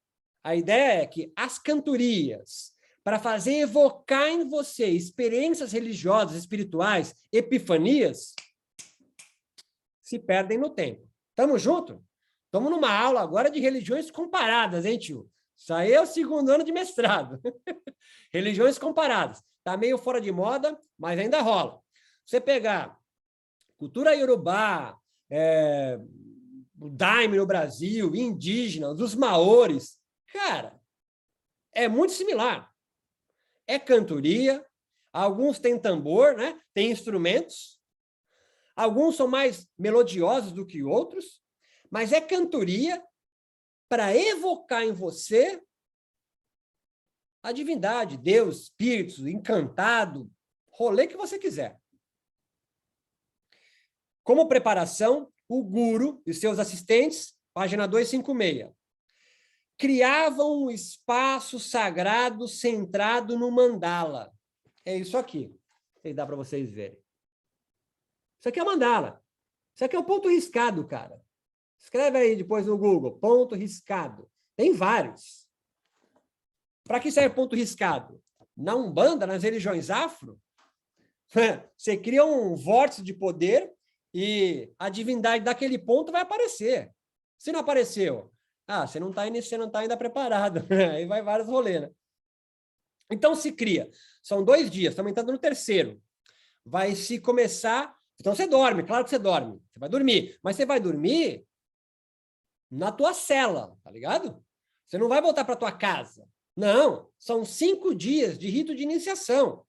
A ideia é que as cantorias, para fazer evocar em você experiências religiosas, espirituais, epifanias, se perdem no tempo. Tamo junto? Estamos numa aula agora de religiões comparadas, hein, tio? Isso aí é o 2º ano de mestrado. Religiões comparadas. Está meio fora de moda, mas ainda rola. Você pegar cultura iorubá, o Daime no Brasil, indígenas, os maores, cara, é muito similar. É cantoria, alguns têm tambor, né? Tem instrumentos, alguns são mais melodiosos do que outros, mas é cantoria para evocar em você a divindade, Deus, espíritos, encantado, rolê que você quiser. Como preparação, o guru e seus assistentes, página 256, criavam um espaço sagrado centrado no mandala. É isso aqui. Aí dá para vocês verem. Isso aqui é mandala. Isso aqui é o ponto riscado, cara. Escreve aí depois no Google, ponto riscado. Tem vários. Para que serve ponto riscado? Na Umbanda, nas religiões afro, você cria um vórtice de poder e a divindade daquele ponto vai aparecer. Se não apareceu, você não está ainda preparado. Aí vai vários rolês, né? Então se cria. São 2 dias, estamos entrando no 3º. Vai se começar... Então você dorme, claro que você dorme. Você vai dormir. Mas você vai dormir na tua cela, tá ligado? Você não vai voltar para tua casa. Não, são 5 dias de rito de iniciação.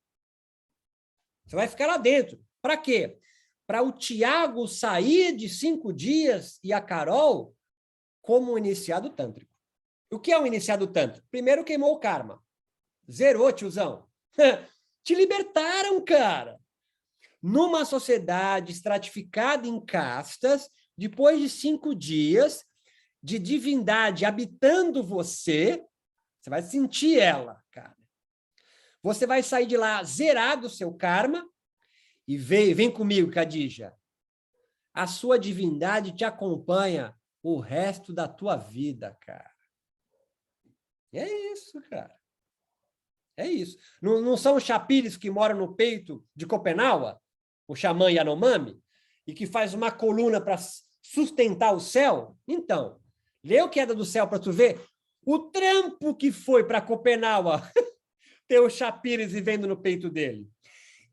Você vai ficar lá dentro. Para quê? Para o Tiago sair de 5 dias e a Carol como um iniciado tântrico. O que é um iniciado tântrico? Primeiro queimou o karma. Zerou, tiozão. Te libertaram, cara. Numa sociedade estratificada em castas, depois de 5 dias de divindade habitando você, você vai sentir ela, cara. Você vai sair de lá zerado o seu karma e vem comigo, Khadija. A sua divindade te acompanha o resto da tua vida, cara. E é isso, cara. É isso. Não são os chapires que moram no peito de Copenhague, o xamã Yanomami, e que faz uma coluna para sustentar o céu? Então, lê o Queda do Céu para tu ver o trampo que foi para Copenhague ter o chapires vivendo no peito dele.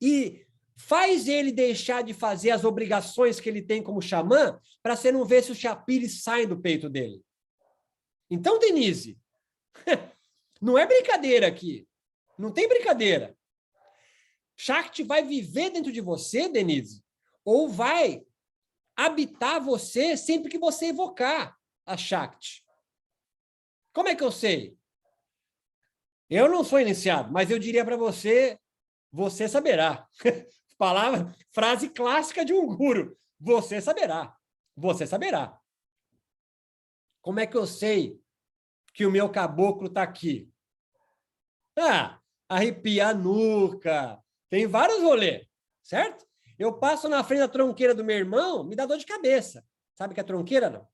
E faz ele deixar de fazer as obrigações que ele tem como xamã para você não ver se os chapires saem do peito dele. Então, Denise, não é brincadeira aqui. Não tem brincadeira. Shakti vai viver dentro de você, Denise, ou vai habitar você sempre que você evocar a Shakti. Como é que eu sei? Eu não sou iniciado, mas eu diria para você, você saberá. Frase clássica de um guru. Você saberá. Você saberá. Como é que eu sei que o meu caboclo está aqui? Arrepia a nuca. Tem vários rolês, certo? Eu passo na frente da tronqueira do meu irmão, me dá dor de cabeça. Sabe o que é tronqueira, não?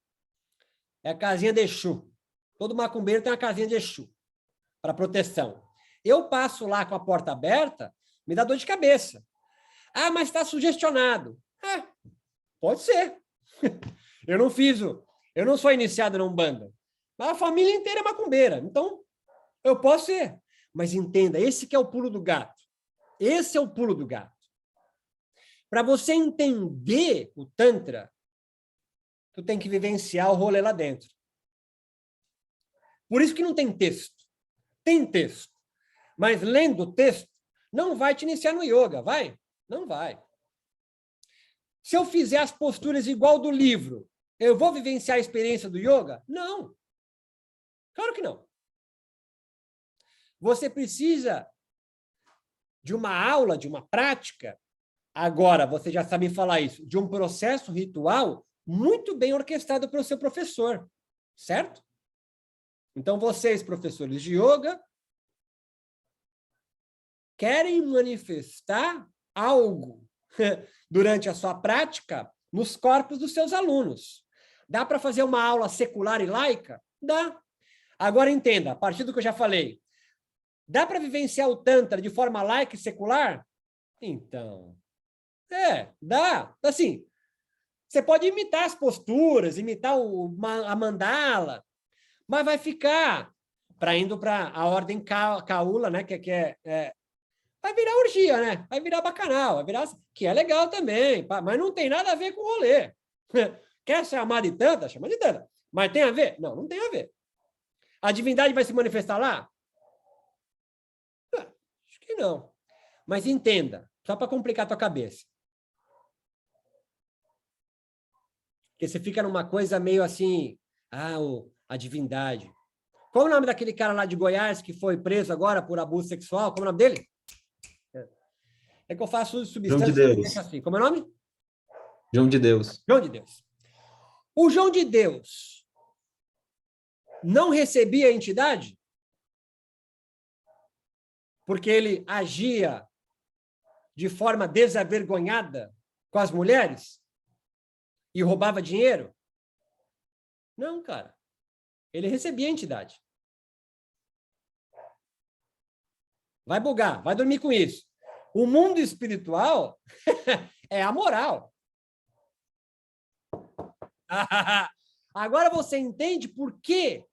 É a casinha de Exu. Todo macumbeiro tem uma casinha de Exu para proteção. Eu passo lá com a porta aberta, me dá dor de cabeça. Ah, mas está sugestionado. Pode ser. Eu não sou iniciado na Umbanda. Mas a família inteira é macumbeira. Então, eu posso ser. Mas entenda, esse que é o pulo do gato. Esse é o pulo do gato. Para você entender o Tantra, tu tem que vivenciar o rolê lá dentro. Por isso que não tem texto. Tem texto. Mas lendo o texto, não vai te iniciar no yoga, vai? Não vai. Se eu fizer as posturas igual do livro, eu vou vivenciar a experiência do yoga? Não. Claro que não. Você precisa de uma aula, de uma prática. Agora, você já sabe falar isso, de um processo ritual muito bem orquestrado pelo seu professor, certo? Então, vocês, professores de yoga, querem manifestar algo durante a sua prática nos corpos dos seus alunos. Dá para fazer uma aula secular e laica? Dá. Agora, entenda, a partir do que eu já falei, dá para vivenciar o Tantra de forma laica e secular? Então... dá. Assim, você pode imitar as posturas, imitar a mandala, mas vai ficar indo para a ordem Kaula, né? Vai virar orgia, né? Vai virar bacanal, que é legal também, mas não tem nada a ver com o rolê. Quer chamar de Tantra? Chama de Tantra. Mas tem a ver? Não, não tem a ver. A divindade vai se manifestar lá? Acho que não. Mas entenda, só para complicar a tua cabeça. Porque você fica numa coisa meio assim, a divindade. Qual o nome daquele cara lá de Goiás que foi preso agora por abuso sexual? Como é o nome dele? É que eu faço uso de substâncias João de Deus. assim. Como é o nome? João de Deus. João de Deus. O João de Deus não recebia a entidade porque ele agia de forma desavergonhada com as mulheres e roubava dinheiro? Não, cara. Ele recebia a entidade. Vai bugar, vai dormir com isso. O mundo espiritual é amoral. Agora você entende por que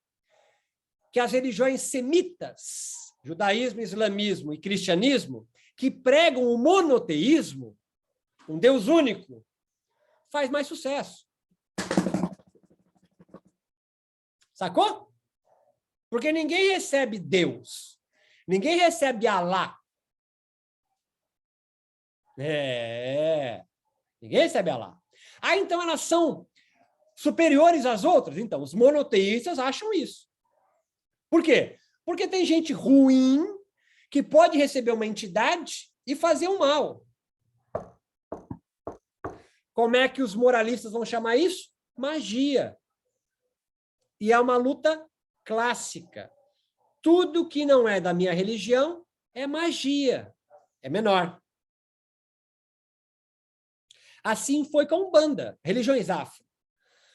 as religiões semitas, judaísmo, islamismo e cristianismo, que pregam o monoteísmo, um Deus único, faz mais sucesso. Sacou? Porque ninguém recebe Deus. Ninguém recebe Alá. Ninguém recebe Alá. Então elas são superiores às outras? Então, os monoteístas acham isso. Por quê? Porque tem gente ruim que pode receber uma entidade e fazer um mal. Como é que os moralistas vão chamar isso? Magia. E é uma luta clássica. Tudo que não é da minha religião é magia. É menor. Assim foi com a Umbanda, religiões afro.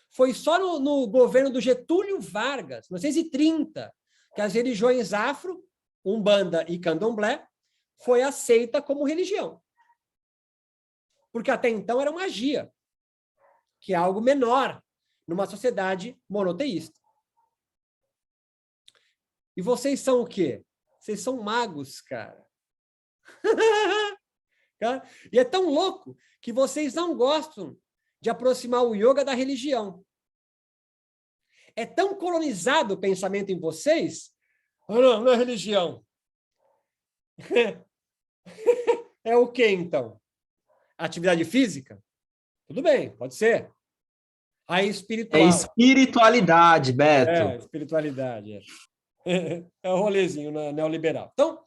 Foi só no governo do Getúlio Vargas, 1930, que as religiões afro, Umbanda e Candomblé, foi aceita como religião. Porque até então era magia, que é algo menor numa sociedade monoteísta. E vocês são o quê? Vocês são magos, cara. E é tão louco que vocês não gostam de aproximar o yoga da religião. É tão colonizado o pensamento em vocês. Não é religião. É o quê, então? Atividade física? Tudo bem, pode ser. Aí espiritual. É espiritualidade, Beto. Espiritualidade. É o rolezinho neoliberal. Então,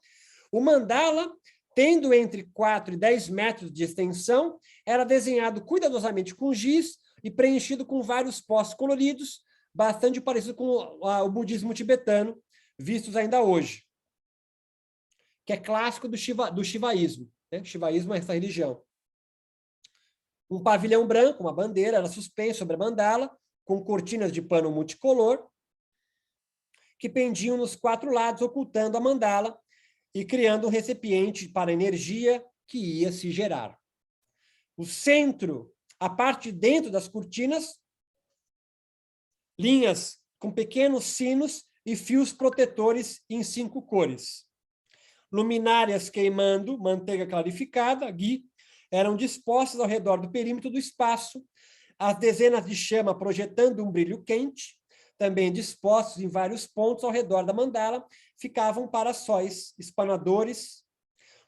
o mandala, tendo entre 4 e 10 metros de extensão, era desenhado cuidadosamente com giz e preenchido com vários postos coloridos, bastante parecido com o budismo tibetano, vistos ainda hoje, que é clássico do shivaísmo. Né? O shivaísmo é essa religião. Um pavilhão branco, uma bandeira, era suspenso sobre a mandala, com cortinas de pano multicolor, que pendiam nos 4 lados, ocultando a mandala e criando um recipiente para energia que ia se gerar. O centro, a parte de dentro das cortinas, linhas com pequenos sinos e fios protetores em 5 cores. Luminárias queimando manteiga clarificada, ghee, eram dispostas ao redor do perímetro do espaço, as dezenas de chama projetando um brilho quente, também dispostos em vários pontos ao redor da mandala, ficavam parassóis, espanadores,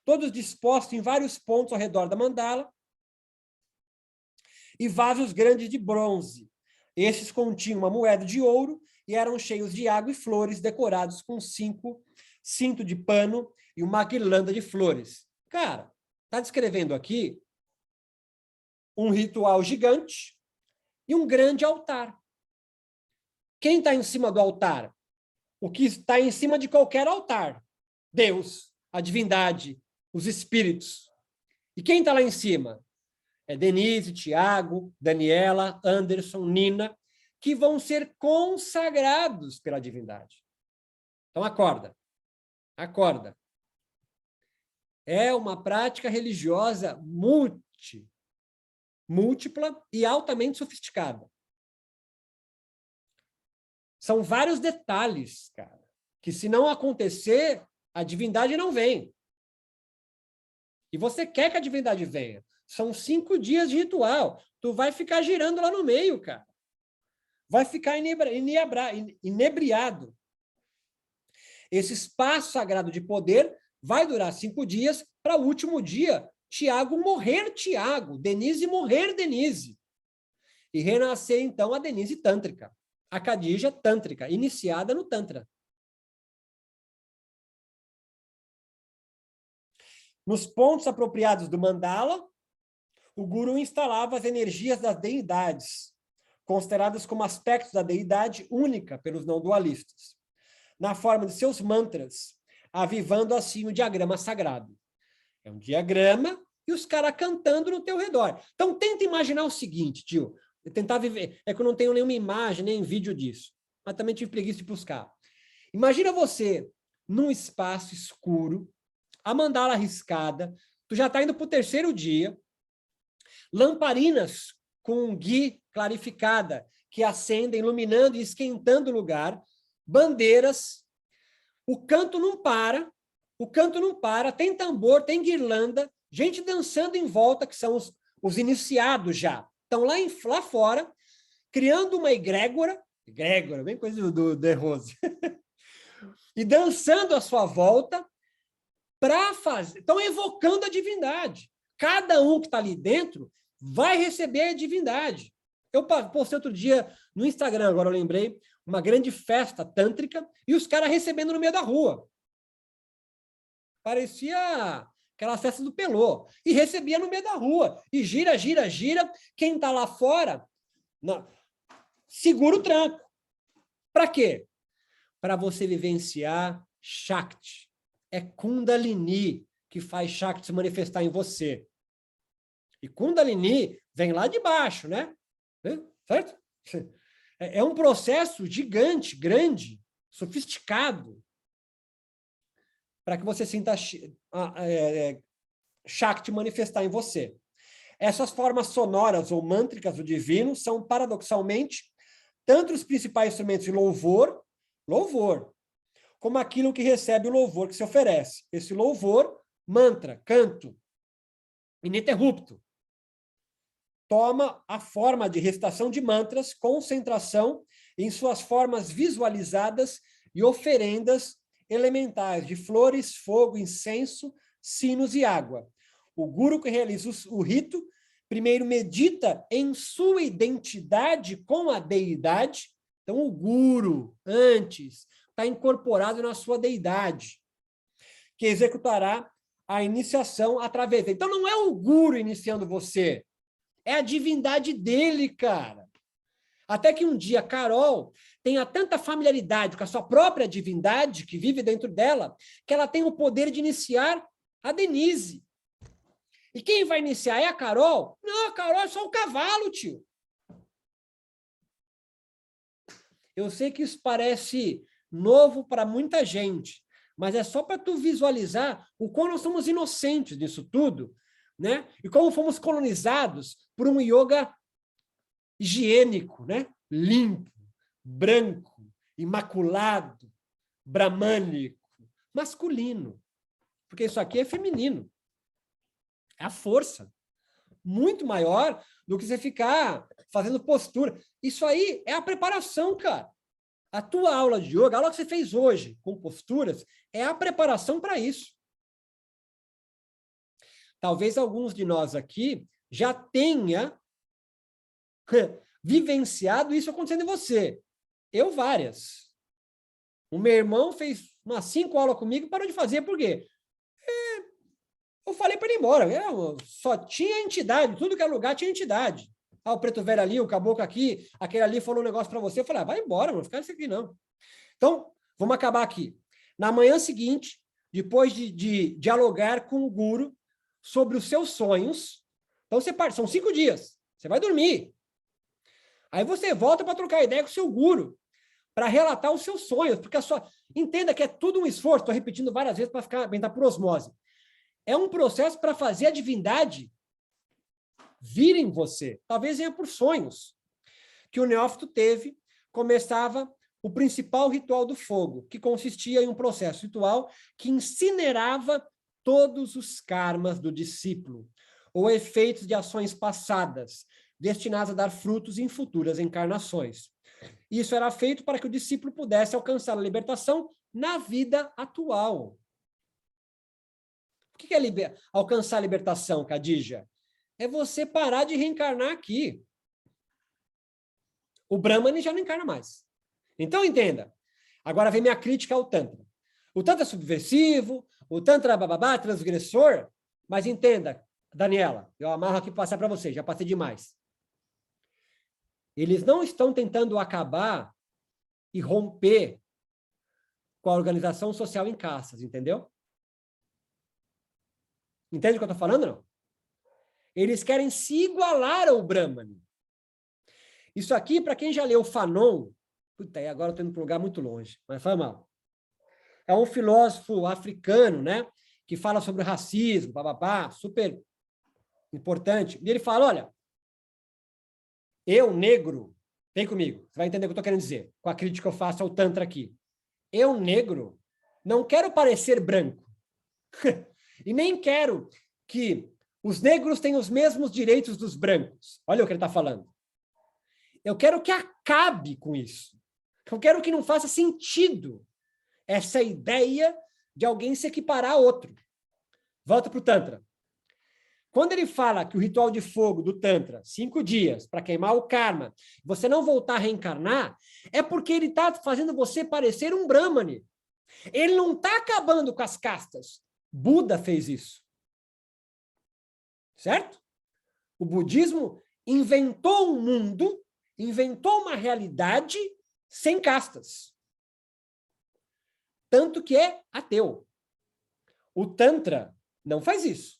todos dispostos em vários pontos ao redor da mandala, e vasos grandes de bronze. Estes continham uma moeda de ouro e eram cheios de água e flores, decorados com 5 cintos de pano e uma guirlanda de flores. Cara, está descrevendo aqui um ritual gigante e um grande altar. Quem está em cima do altar? O que está em cima de qualquer altar? Deus, a divindade, os espíritos. E quem está lá em cima? É Denise, Tiago, Daniela, Anderson, Nina, que vão ser consagrados pela divindade. Então, acorda. Acorda. É uma prática religiosa múltipla e altamente sofisticada. São vários detalhes, cara, que se não acontecer, a divindade não vem. E você quer que a divindade venha. São 5 dias de ritual. Tu vai ficar girando lá no meio, cara. Vai ficar inebriado. Esse espaço sagrado de poder vai durar 5 dias, para o último dia, Tiago morrer Tiago, Denise morrer Denise. E renascer, então, a Denise tântrica. A Khadija tântrica, iniciada no Tantra. Nos pontos apropriados do mandala, o guru instalava as energias das deidades, consideradas como aspectos da deidade única pelos não-dualistas, na forma de seus mantras, avivando assim o diagrama sagrado. É um diagrama e os caras cantando no teu redor. Então, tenta imaginar o seguinte, tio. Eu tentar viver. É que eu não tenho nenhuma imagem, nem vídeo disso. Mas também tive preguiça de buscar. Imagina você num espaço escuro, a mandala riscada, tu já está indo para o 3º dia, lamparinas com ghee clarificada que acendem, iluminando e esquentando o lugar, bandeiras, o canto não para, tem tambor, tem guirlanda, gente dançando em volta, que são os iniciados já. Estão lá fora, criando uma egrégora, bem coisa do De Rose, e dançando à sua volta, para fazer. Estão evocando a divindade. Cada um que está ali dentro vai receber a divindade. Eu postei outro dia no Instagram, agora eu lembrei, uma grande festa tântrica, e os caras recebendo no meio da rua. Parecia aquela festa do Pelô. E recebia no meio da rua. E gira, gira, gira. Quem está lá fora, segura o tranco. Para quê? Para você vivenciar Shakti. É Kundalini que faz Shakti se manifestar em você. E Kundalini vem lá de baixo, né? Certo? É um processo gigante, grande, sofisticado, para que você sinta Shakti manifestar em você. Essas formas sonoras ou mântricas do divino são, paradoxalmente, tanto os principais instrumentos de louvor, como aquilo que recebe o louvor que se oferece. Esse louvor, mantra, canto, ininterrupto, toma a forma de recitação de mantras, concentração em suas formas visualizadas e oferendas elementais de flores, fogo, incenso, sinos e água. O guru que realiza o rito, primeiro medita em sua identidade com a deidade. Então, o guru, antes, está incorporado na sua deidade, que executará a iniciação através dele. Então, não é o guru iniciando você, é a divindade dele, cara. Até que um dia Carol tenha tanta familiaridade com a sua própria divindade, que vive dentro dela, que ela tem o poder de iniciar a Denise. E quem vai iniciar é a Carol? Não, a Carol é só um cavalo, tio. Eu sei que isso parece novo para muita gente, mas é só para tu visualizar o quão nós somos inocentes nisso tudo, né? E como fomos colonizados por um yoga higiênico, né? Limpo, branco, imaculado, bramânico, masculino. Porque isso aqui é feminino. É a força. Muito maior do que você ficar fazendo postura. Isso aí é a preparação, cara. A tua aula de yoga, a aula que você fez hoje com posturas, é a preparação para isso. Talvez alguns de nós aqui já tenha vivenciado isso acontecendo em você. Eu, várias. O meu irmão fez umas 5 aulas comigo e parou de fazer. Por quê? Eu falei para ele ir embora. Só tinha entidade. Tudo que era lugar tinha entidade. Ah, o preto velho ali, o caboclo aqui, aquele ali falou um negócio para você. Eu falei, vai embora, não fica isso aqui não. Então, vamos acabar aqui. Na manhã seguinte, depois de dialogar com o guru sobre os seus sonhos, então são 5 dias. Você vai dormir. Aí você volta para trocar ideia com o seu guru, para relatar os seus sonhos, porque entenda que é tudo um esforço, estou repetindo várias vezes para entrar por osmose. É um processo para fazer a divindade vir em você. Talvez venha por sonhos. Que o neófito teve, começava o principal ritual do fogo, que consistia em um processo ritual que incinerava todos os karmas do discípulo, ou efeitos de ações passadas, destinadas a dar frutos em futuras encarnações. Isso era feito para que o discípulo pudesse alcançar a libertação na vida atual. O que é alcançar a libertação, Khadija? É você parar de reencarnar aqui. O Brahmani já não encarna mais. Então, entenda. Agora vem minha crítica ao Tantra. O Tantra é subversivo, o Tantra bababá, transgressor, mas entenda, Daniela, eu amarro aqui para passar para você, já passei demais. Eles não estão tentando acabar e romper com a organização social em castas, entendeu? Entende o que eu estou falando, não? Eles querem se igualar ao Brahmani. Isso aqui, para quem já leu Fanon, puta, agora eu estou indo para um lugar muito longe, mas foi mal. É um filósofo africano, né, que fala sobre o racismo, bababá, super importante. E ele fala, olha, eu, negro, vem comigo, você vai entender o que eu estou querendo dizer, com a crítica que eu faço ao Tantra aqui. Eu, negro, não quero parecer branco. E nem quero que os negros tenham os mesmos direitos dos brancos. Olha o que ele está falando. Eu quero que acabe com isso. Eu quero que não faça sentido essa ideia de alguém se equiparar a outro. Volta para o Tantra. Quando ele fala que o ritual de fogo do Tantra, 5 dias, para queimar o karma, você não voltar a reencarnar, é porque ele está fazendo você parecer um Brahmani. Ele não está acabando com as castas. Buda fez isso. Certo? O budismo inventou um mundo, inventou uma realidade sem castas. Tanto que é ateu. O Tantra não faz isso.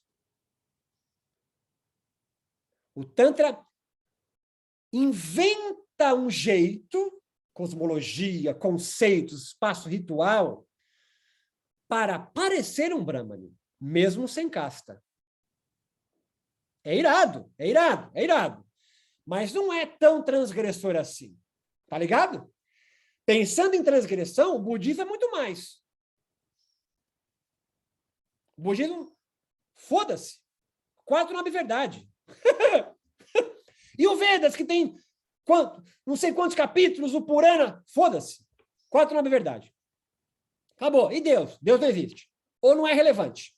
O Tantra inventa um jeito, cosmologia, conceitos, espaço ritual, para parecer um Brahmani, mesmo sem casta. É irado, é irado, é irado. Mas não é tão transgressor assim. Tá ligado? Pensando em transgressão, o budismo é muito mais. O budismo, foda-se. 4 nome verdade. E o Vedas, que tem não sei quantos capítulos, o Purana, foda-se. 4 nome verdade. Acabou. E Deus? Deus não existe. Ou não é relevante.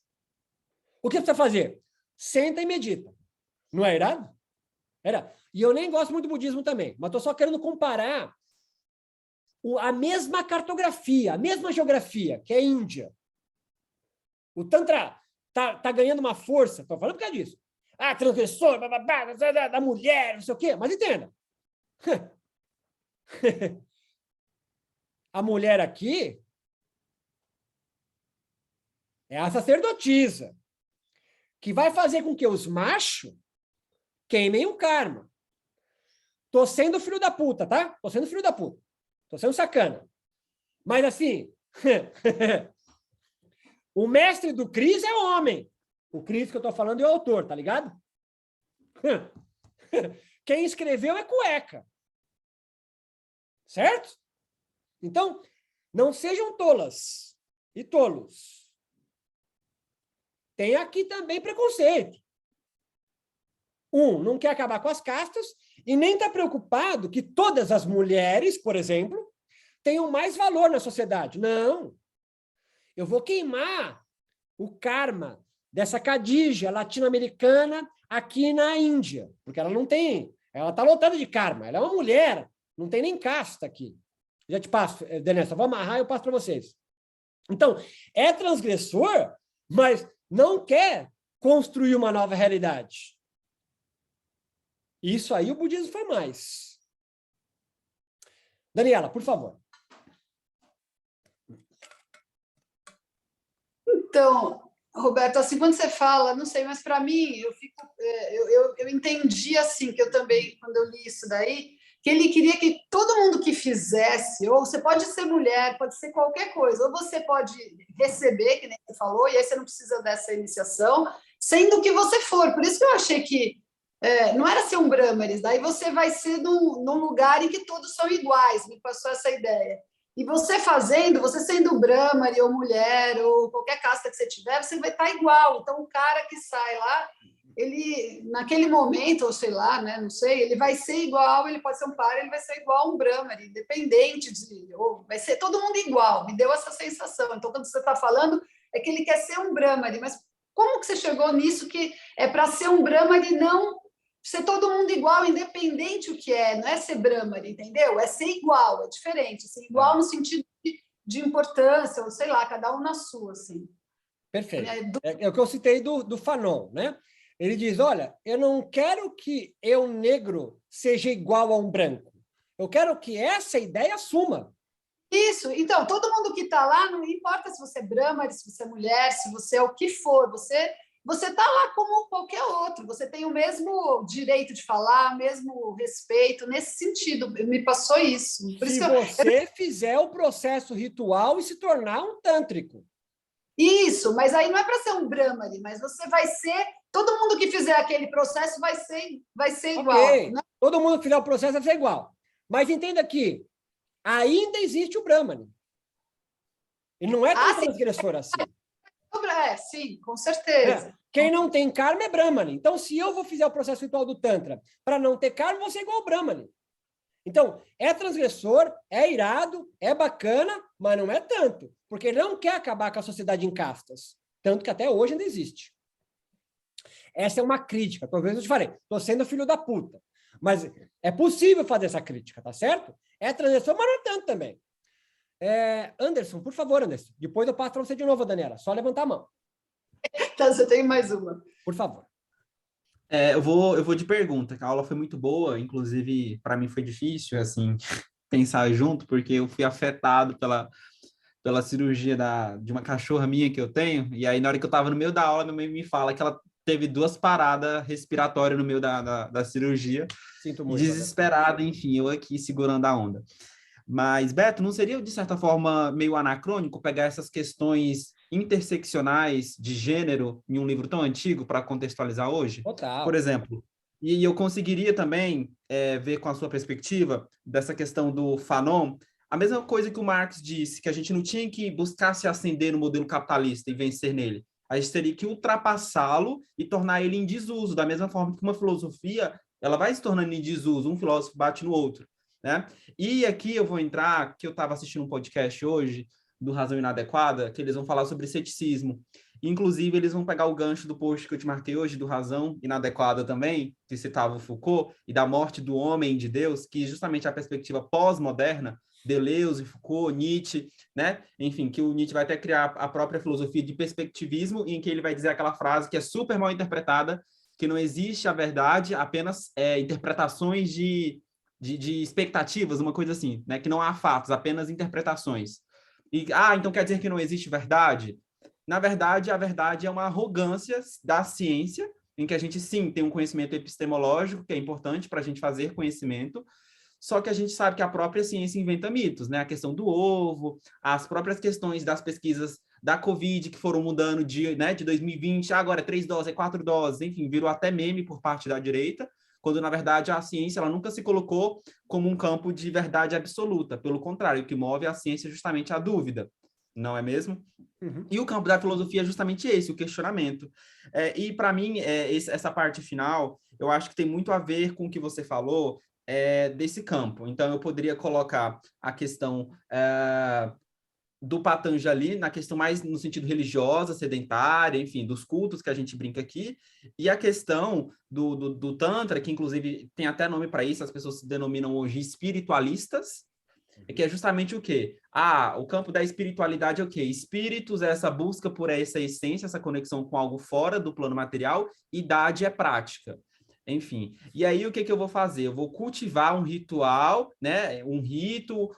O que precisa fazer? Senta e medita. Não é irado? Era. E eu nem gosto muito do budismo também, mas estou só querendo comparar a mesma cartografia, a mesma geografia, que é a Índia. O Tantra tá ganhando uma força, estou falando por causa disso. Ah, transgressor, bababá, da mulher, não sei o quê, mas entenda. A mulher aqui é a sacerdotisa, que vai fazer com que os machos queimem o karma. Tô sendo filho da puta, tá? Tô sendo filho da puta. Estou sendo sacana. Mas, assim, o mestre do Cris é homem. O Cris que eu estou falando é o autor, tá ligado? Quem escreveu é cueca. Certo? Então, não sejam tolas e tolos. Tem aqui também preconceito. Não quer acabar com as castas e nem está preocupado que todas as mulheres, por exemplo, tenham mais valor na sociedade. Não. Eu vou queimar o karma dessa Khadija latino-americana aqui na Índia, porque ela não tem, ela está lotada de karma, ela é uma mulher, não tem nem casta aqui. Já te passo, Denessa, só vou amarrar e eu passo para vocês. Então, é transgressor, mas não quer construir uma nova realidade. Isso aí o budismo faz mais. Daniela, por favor. Então, Roberto, assim, quando você fala, não sei, mas para mim, eu entendi assim, que eu também, quando eu li isso daí, que ele queria que todo mundo que fizesse, ou você pode ser mulher, pode ser qualquer coisa, ou você pode receber, que nem você falou, e aí você não precisa dessa iniciação, sendo o que você for. Por isso que eu achei que não era ser um Brahmanes, daí você vai ser num lugar em que todos são iguais, me passou essa ideia. E você fazendo, você sendo Brahmari ou mulher, ou qualquer casta que você tiver, você vai estar igual. Então, o cara que sai lá, ele, naquele momento, ou sei lá, né, não sei, ele vai ser igual, ele pode ser um par, ele vai ser igual a um Brahmari, independente ou vai ser todo mundo igual. Me deu essa sensação. Então, quando você está falando, é que ele quer ser um Brahmari, mas como que você chegou nisso que é para ser um Brahmari não ser todo mundo igual, independente o que não é ser Brahmari, entendeu? É ser igual, é diferente, ser igual no sentido de importância, ou sei lá, cada um na sua, assim. Perfeito. É o que eu citei do Fanon, né? Ele diz, olha, eu não quero que eu, negro, seja igual a um branco. Eu quero que essa ideia assuma. Isso. Então, todo mundo que está lá, não importa se você é Brahmari, se você é mulher, se você é o que for, você está lá como qualquer outro, você tem o mesmo direito de falar, o mesmo respeito, nesse sentido, me passou isso. Por se isso você fizer o processo ritual e se tornar um tântrico. Isso, mas aí não é para ser um Brahmari, mas você vai ser, todo mundo que fizer aquele processo vai ser igual. Okay. Né? Todo mundo que fizer o processo vai ser igual. Mas entenda que ainda existe o Brahmani. E não é tão transgressor assim. Sim, com certeza. Quem não tem karma é Brahmani. Então, se eu fizer o processo ritual do Tantra para não ter karma, eu vou ser igual ao Brahmani. Então, é transgressor, é irado, é bacana, mas não é tanto. Porque ele não quer acabar com a sociedade em castas. Tanto que até hoje ainda existe. Essa é uma crítica. Talvez eu te falei, estou sendo filho da puta. Mas é possível fazer essa crítica, tá certo? É transgressor, mas não é tanto também. Anderson, por favor, Anderson. Depois eu passo para você de novo, Daniela. Só levantar a mão. Tá, você tem mais uma. Por favor. Eu vou de pergunta, que a aula foi muito boa, inclusive para mim foi difícil, assim, pensar junto, porque eu fui afetado pela cirurgia de uma cachorra minha que eu tenho, e aí na hora que eu estava no meio da aula, minha mãe me fala que ela teve 2 paradas respiratórias no meio da cirurgia. Sinto muito. Desesperada, enfim, eu aqui segurando a onda. Mas, Beto, não seria, de certa forma, meio anacrônico pegar essas questões interseccionais de gênero em um livro tão antigo para contextualizar hoje? Total. Por exemplo, e eu conseguiria também ver com a sua perspectiva dessa questão do Fanon, a mesma coisa que o Marx disse, que a gente não tinha que buscar se ascender no modelo capitalista e vencer nele. A gente teria que ultrapassá-lo e tornar ele em desuso, da mesma forma que uma filosofia ela vai se tornando em desuso, um filósofo bate no outro. Né? E aqui eu vou entrar, que eu estava assistindo um podcast hoje, do Razão Inadequada, que eles vão falar sobre ceticismo. Inclusive, eles vão pegar o gancho do post que eu te marquei hoje, do Razão Inadequada também, que citava o Foucault, e da morte do homem de Deus, que justamente a perspectiva pós-moderna, Deleuze, Foucault, Nietzsche, né? Enfim, que o Nietzsche vai até criar a própria filosofia de perspectivismo, em que ele vai dizer aquela frase que é super mal interpretada, que não existe a verdade, apenas interpretações de expectativas, uma coisa assim, né? Que não há fatos, apenas interpretações. E, então quer dizer que não existe verdade? Na verdade, a verdade é uma arrogância da ciência, em que a gente, sim, tem um conhecimento epistemológico, que é importante para a gente fazer conhecimento, Só que a gente sabe que a própria ciência inventa mitos, né? A questão do ovo, as próprias questões das pesquisas da Covid, que foram mudando de 2020, agora é 3 doses, é 4 doses, enfim, virou até meme por parte da direita, quando, na verdade, a ciência ela nunca se colocou como um campo de verdade absoluta. Pelo contrário, o que move a ciência é justamente a dúvida, não é mesmo? Uhum. E o campo da filosofia é justamente esse, o questionamento. E, para mim, essa parte final, eu acho que tem muito a ver com o que você falou desse campo. Então, eu poderia colocar a questão do Patanjali na questão mais no sentido religiosa, sedentária, enfim, dos cultos que a gente brinca aqui, e a questão do Tantra, que inclusive tem até nome para isso, as pessoas se denominam hoje espiritualistas, que é justamente o quê? O campo da espiritualidade é o quê? Espíritos é essa busca por essa essência, essa conexão com algo fora do plano material, idade é prática. Enfim, e aí o que eu vou fazer? Eu vou cultivar um ritual, né? Um rito,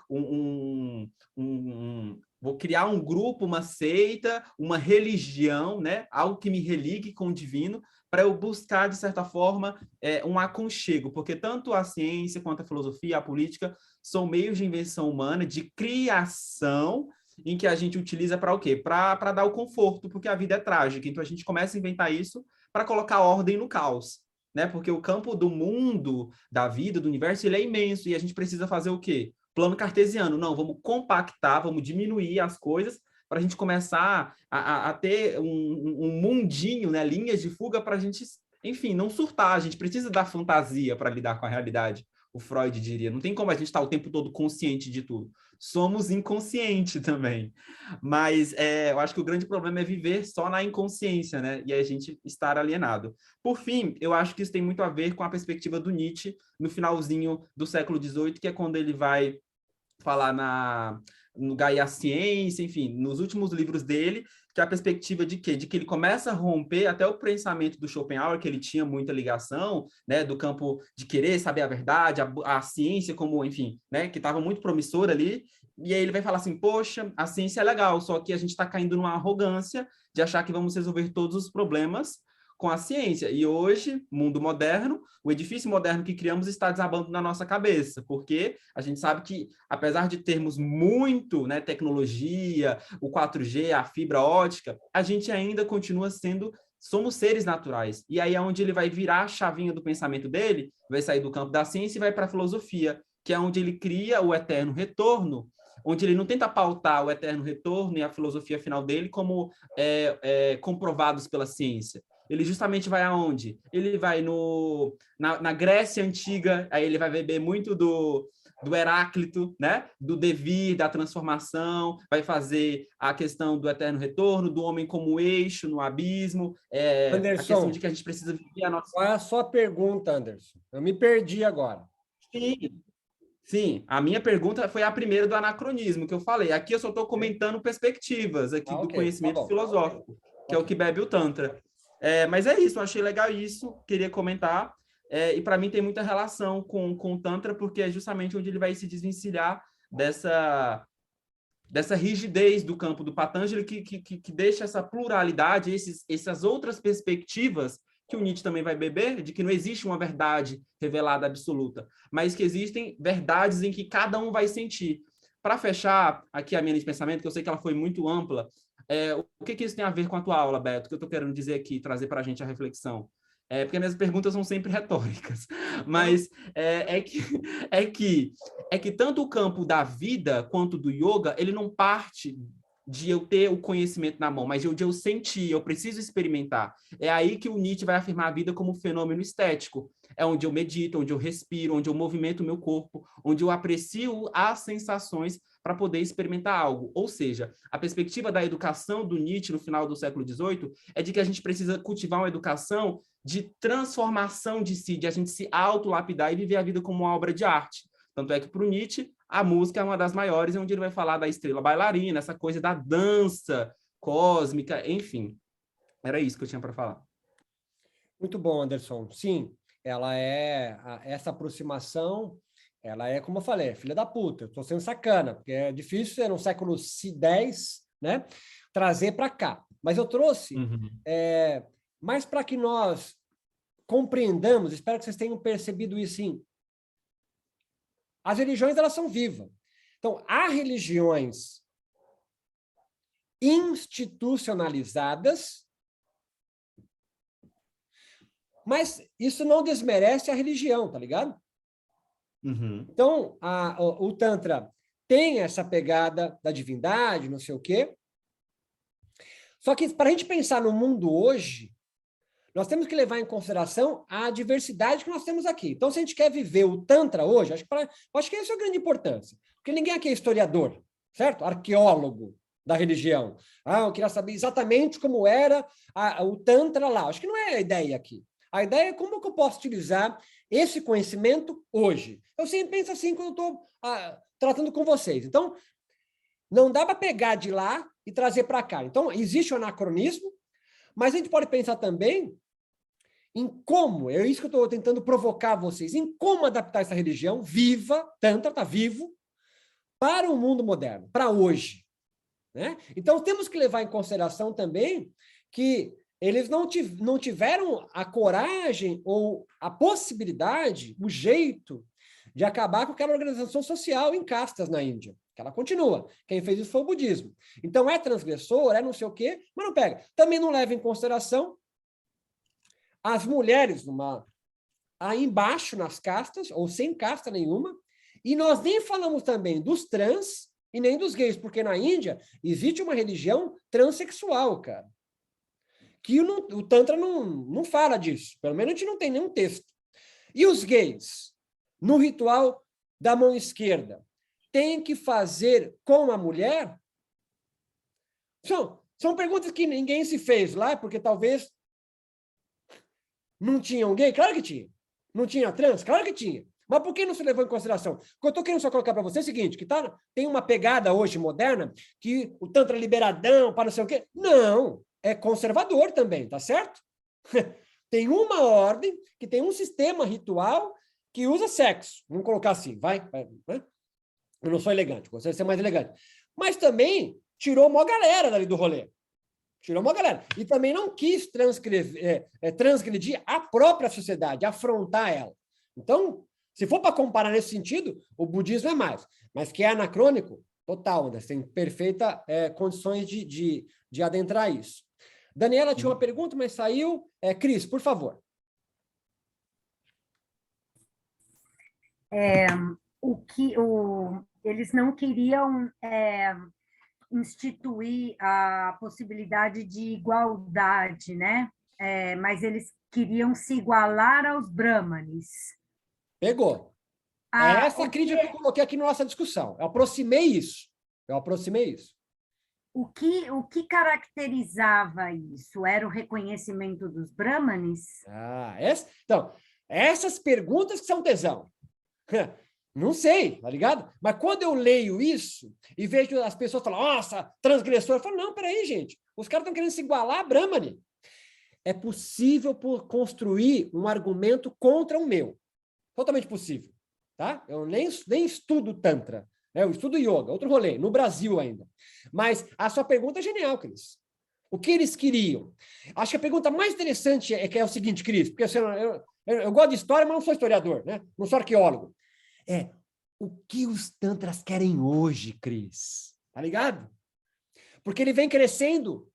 vou criar um grupo, uma seita, uma religião, né? Algo que me religue com o divino, para eu buscar, de certa forma, um aconchego, porque tanto a ciência quanto a filosofia, a política, são meios de invenção humana, de criação, em que a gente utiliza para o quê? Para dar o conforto, porque a vida é trágica. Então a gente começa a inventar isso para colocar ordem no caos, né? Porque o campo do mundo, da vida, do universo, ele é imenso e a gente precisa fazer o quê? Plano cartesiano. Não, vamos compactar, vamos diminuir as coisas para a gente começar a ter um mundinho, né? Linhas de fuga para a gente, enfim, não surtar. A gente precisa da fantasia para lidar com a realidade. O Freud diria, não tem como a gente estar o tempo todo consciente de tudo. Somos inconscientes também. Mas eu acho que o grande problema é viver só na inconsciência, né? E a gente estar alienado. Por fim, eu acho que isso tem muito a ver com a perspectiva do Nietzsche no finalzinho do século XVIII, que é quando ele vai falar no Gaia Ciência, enfim, nos últimos livros dele, que é a perspectiva de quê? De que ele começa a romper até o pensamento do Schopenhauer, que ele tinha muita ligação, né, do campo de querer saber a verdade, a ciência como, enfim, né, que estava muito promissora ali, e aí ele vai falar assim, poxa, a ciência é legal, só que a gente está caindo numa arrogância de achar que vamos resolver todos os problemas com a ciência. E hoje, mundo moderno, o edifício moderno que criamos está desabando na nossa cabeça, porque a gente sabe que, apesar de termos muito, né, tecnologia, o 4G, a fibra ótica, a gente ainda continua somos seres naturais. E aí é onde ele vai virar a chavinha do pensamento dele, vai sair do campo da ciência e vai para a filosofia, que é onde ele cria o eterno retorno, onde ele não tenta pautar o eterno retorno e a filosofia final dele como comprovados pela ciência. Ele justamente vai aonde? Ele vai na Grécia Antiga, aí ele vai beber muito do Heráclito, né? Do devir, da transformação, vai fazer a questão do eterno retorno, do homem como eixo no abismo, Anderson, a questão de que a gente precisa viver a nossa... Qual é a sua pergunta, Anderson? Eu me perdi agora. Sim, a minha pergunta foi a primeira do anacronismo, que eu falei. Aqui eu só estou comentando perspectivas aqui do conhecimento filosófico, que é o que bebe o Tantra. Mas é isso, eu achei legal isso, queria comentar. E para mim tem muita relação com o Tantra, porque é justamente onde ele vai se desvencilhar dessa rigidez do campo do Patanjali, que deixa essa pluralidade, essas outras perspectivas que o Nietzsche também vai beber, de que não existe uma verdade revelada absoluta, mas que existem verdades em que cada um vai sentir. Para fechar aqui a minha linha de pensamento, que eu sei que ela foi muito ampla, o que isso tem a ver com a tua aula, Beto? O que eu estou querendo dizer aqui, trazer para a gente a reflexão? Porque minhas perguntas são sempre retóricas, mas é que tanto o campo da vida quanto do yoga, ele não parte de eu ter o conhecimento na mão, mas de eu sentir, eu preciso experimentar. É aí que o Nietzsche vai afirmar a vida como um fenômeno estético. É onde eu medito, onde eu respiro, onde eu movimento o meu corpo, onde eu aprecio as sensações para poder experimentar algo. Ou seja, a perspectiva da educação do Nietzsche no final do século XVIII é de que a gente precisa cultivar uma educação de transformação de si, de a gente se autolapidar e viver a vida como uma obra de arte. Tanto é que, para o Nietzsche, a música é uma das maiores, onde ele vai falar da estrela bailarina, essa coisa da dança cósmica, enfim. Era isso que eu tinha para falar. Muito bom, Anderson. Sim, essa aproximação, ela é, como eu falei, filha da puta. Estou sendo sacana, porque é difícil no século X, né, trazer para cá. Mas eu trouxe, mais para que nós compreendamos, espero que vocês tenham percebido isso, sim, as religiões elas são vivas. Então, há religiões institucionalizadas, mas isso não desmerece a religião, tá ligado? Uhum. Então, o Tantra tem essa pegada da divindade, não sei o quê. Só que, para a gente pensar no mundo hoje, nós temos que levar em consideração a diversidade que nós temos aqui. Então, se a gente quer viver o Tantra hoje, acho que essa é a grande importância. Porque ninguém aqui é historiador, certo? Arqueólogo da religião. Eu queria saber exatamente como era o Tantra lá. Acho que não é a ideia aqui. A ideia é como que eu posso utilizar esse conhecimento hoje. Eu sempre penso assim quando eu estou tratando com vocês. Então, não dá para pegar de lá e trazer para cá. Então, existe o anacronismo, mas a gente pode pensar também em como, é isso que eu estou tentando provocar vocês, em como adaptar essa religião viva, Tantra, está vivo, para o mundo moderno, para hoje. Né? Então, temos que levar em consideração também que eles não tiveram a coragem ou a possibilidade, o jeito de acabar com aquela organização social em castas na Índia, que ela continua. Quem fez isso foi o budismo. Então, é transgressor, é não sei o quê, mas não pega. Também não leva em consideração as mulheres aí embaixo nas castas, ou sem casta nenhuma, e nós nem falamos também dos trans e nem dos gays, porque na Índia existe uma religião transexual, cara. Que o Tantra não fala disso. Pelo menos a gente não tem nenhum texto. E os gays, no ritual da mão esquerda, tem que fazer com a mulher? São perguntas que ninguém se fez lá, porque talvez não tinha um gay? Claro que tinha. Não tinha trans? Claro que tinha. Mas por que não se levou em consideração? O que eu estou querendo só colocar para você é o seguinte, que tem uma pegada hoje moderna que o Tantra liberadão, para não sei o quê. Não, é conservador também, tá certo? Tem uma ordem que tem um sistema ritual que usa sexo. Vamos colocar assim, vai. Eu não sou elegante, gostaria de ser mais elegante. Mas também tirou uma galera dali do rolê. Tirou uma galera. E também não quis transgredir a própria sociedade, afrontar ela. Então, se for para comparar nesse sentido, o budismo é mais. Mas que é anacrônico, total, né? Tem perfeitas condições de adentrar isso. Daniela tinha uma pergunta, mas saiu. Cris, por favor. Eles não queriam instituir a possibilidade de igualdade, né? Mas eles queriam se igualar aos brahmanes. Pegou. É essa crítica que eu coloquei aqui na nossa discussão. Eu aproximei isso. O que caracterizava isso? Era o reconhecimento dos brahmanes? Então, essas perguntas que são tesão. Não sei, tá ligado? Mas quando eu leio isso e vejo as pessoas falando, nossa, transgressor, eu falo, não, peraí, gente, os caras estão querendo se igualar a Brahmani. É possível construir um argumento contra o meu. Totalmente possível, tá? Eu nem estudo Tantra, eu estudo Yoga, outro rolê, no Brasil ainda. Mas a sua pergunta é genial, Cris. O que eles queriam? Acho que a pergunta mais interessante é o seguinte, Cris, porque assim, eu gosto de história, mas não sou historiador, né? Não sou arqueólogo. O que os tantras querem hoje, Cris? Tá ligado? Porque ele vem crescendo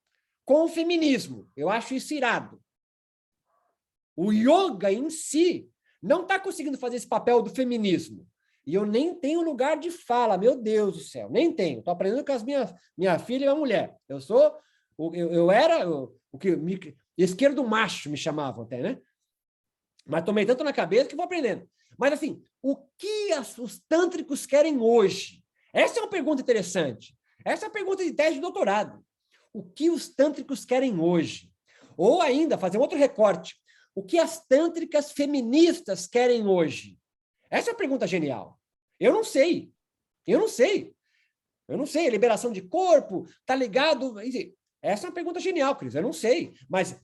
com o feminismo. Eu acho isso irado. O yoga em si não está conseguindo fazer esse papel do feminismo. E eu nem tenho lugar de fala, meu Deus do céu, nem tenho. Estou aprendendo com minha filha e minha mulher. Eu era o que esquerdo macho me chamavam até, né? Mas tomei tanto na cabeça que vou aprendendo. Mas, assim, o que os tântricos querem hoje? Essa é uma pergunta interessante. Essa é a pergunta de tese de doutorado. O que os tântricos querem hoje? Ou ainda, fazer um outro recorte. O que as tântricas feministas querem hoje? Essa é uma pergunta genial. Eu não sei. Liberação de corpo, tá ligado? Essa é uma pergunta genial, Cris. Eu não sei. Mas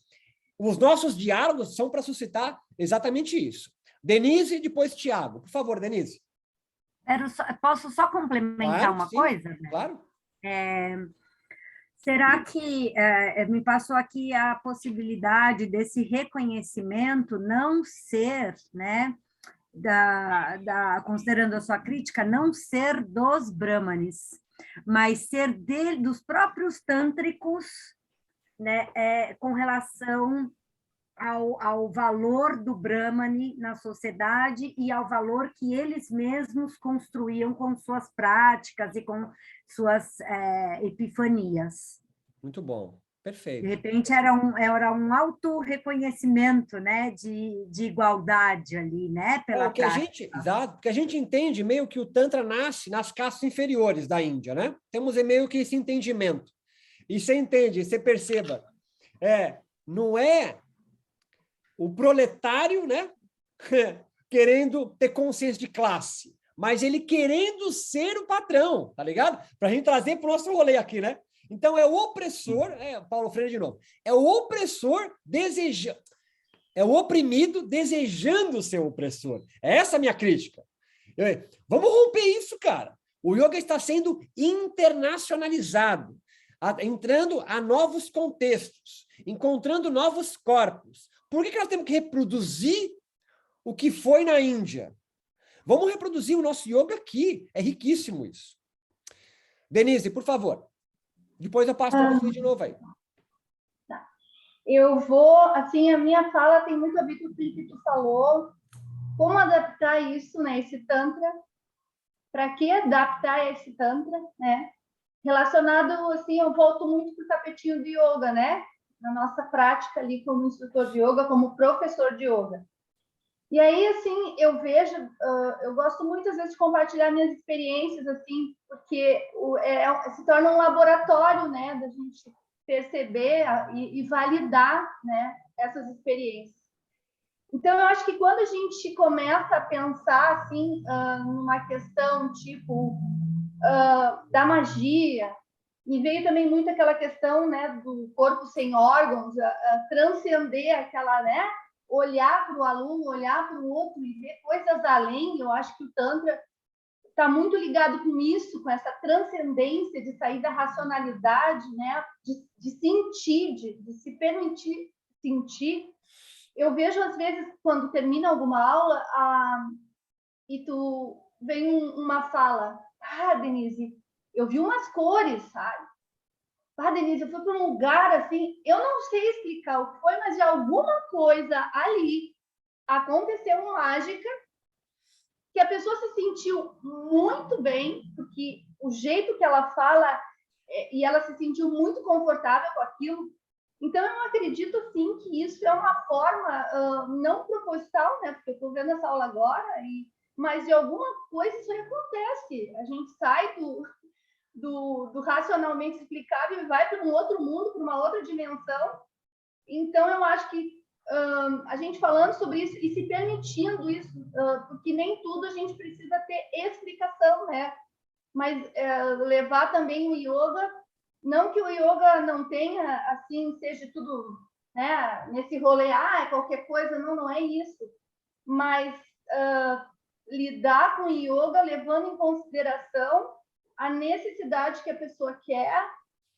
os nossos diálogos são para suscitar exatamente isso. Denise e depois Tiago. Por favor, Denise. Posso só complementar uma coisa? Né? Claro. Será que me passou aqui a possibilidade desse reconhecimento não ser, né, considerando a sua crítica, não ser dos brahmanes, mas ser dos próprios tântricos, né, com relação ao valor do Brahmani na sociedade e ao valor que eles mesmos construíam com suas práticas e com suas epifanias. Muito bom, perfeito. De repente, era um auto-reconhecimento, né, de igualdade ali, né, pela prática. Exato, porque a gente entende meio que o Tantra nasce nas castas inferiores da Índia, né? Temos meio que esse entendimento. E você entende, você perceba, não é o proletário, né, querendo ter consciência de classe, mas ele querendo ser o patrão, tá ligado? Para a gente trazer para o nosso rolê aqui, né? Então, é o opressor, Paulo Freire de novo, é o opressor desejando, é o oprimido desejando ser o opressor. É essa a minha crítica. Vamos romper isso, cara. O yoga está sendo internacionalizado, entrando a novos contextos, encontrando novos corpos. Por que nós temos que reproduzir o que foi na Índia? Vamos reproduzir o nosso yoga aqui. É riquíssimo isso. Denise, por favor. Depois eu passo para você de novo aí. Tá. Eu vou, assim, a minha fala tem muito a ver com o que tu falou. Como adaptar isso, né? Esse Tantra. Para que adaptar esse Tantra, né? Relacionado, assim, eu volto muito para o tapetinho de yoga, né? Na nossa prática ali como instrutor de yoga, como professor de yoga. E aí, assim, eu vejo, eu gosto muitas vezes de compartilhar minhas experiências, assim, porque se torna um laboratório, né, da gente perceber e validar, né, essas experiências. Então, eu acho que quando a gente começa a pensar, assim, numa questão, tipo, da magia, me veio também muito aquela questão, né, do corpo sem órgãos, transcender aquela, né, olhar para o aluno, olhar para o outro e ver coisas além. Eu acho que o Tantra está muito ligado com isso, com essa transcendência de sair da racionalidade, né, de sentir, de se permitir sentir. Eu vejo, às vezes, quando termina alguma aula, e tu vem uma fala, Denise, eu vi umas cores, sabe? Denise, eu fui para um lugar assim, eu não sei explicar o que foi, mas de alguma coisa ali aconteceu mágica, que a pessoa se sentiu muito bem, porque o jeito que ela fala, e ela se sentiu muito confortável com aquilo. Então, eu acredito, sim, que isso é uma forma não proposital, né? Porque eu estou vendo essa aula agora, mas de alguma coisa isso aí acontece. A gente sai do racionalmente explicável e vai para um outro mundo, para uma outra dimensão. Então, eu acho que a gente falando sobre isso e se permitindo isso, porque nem tudo a gente precisa ter explicação, né? Mas levar também o yoga, não que o yoga não tenha, assim, seja tudo, né, nesse rolê, qualquer coisa, não é isso. Mas lidar com o yoga levando em consideração a necessidade que a pessoa quer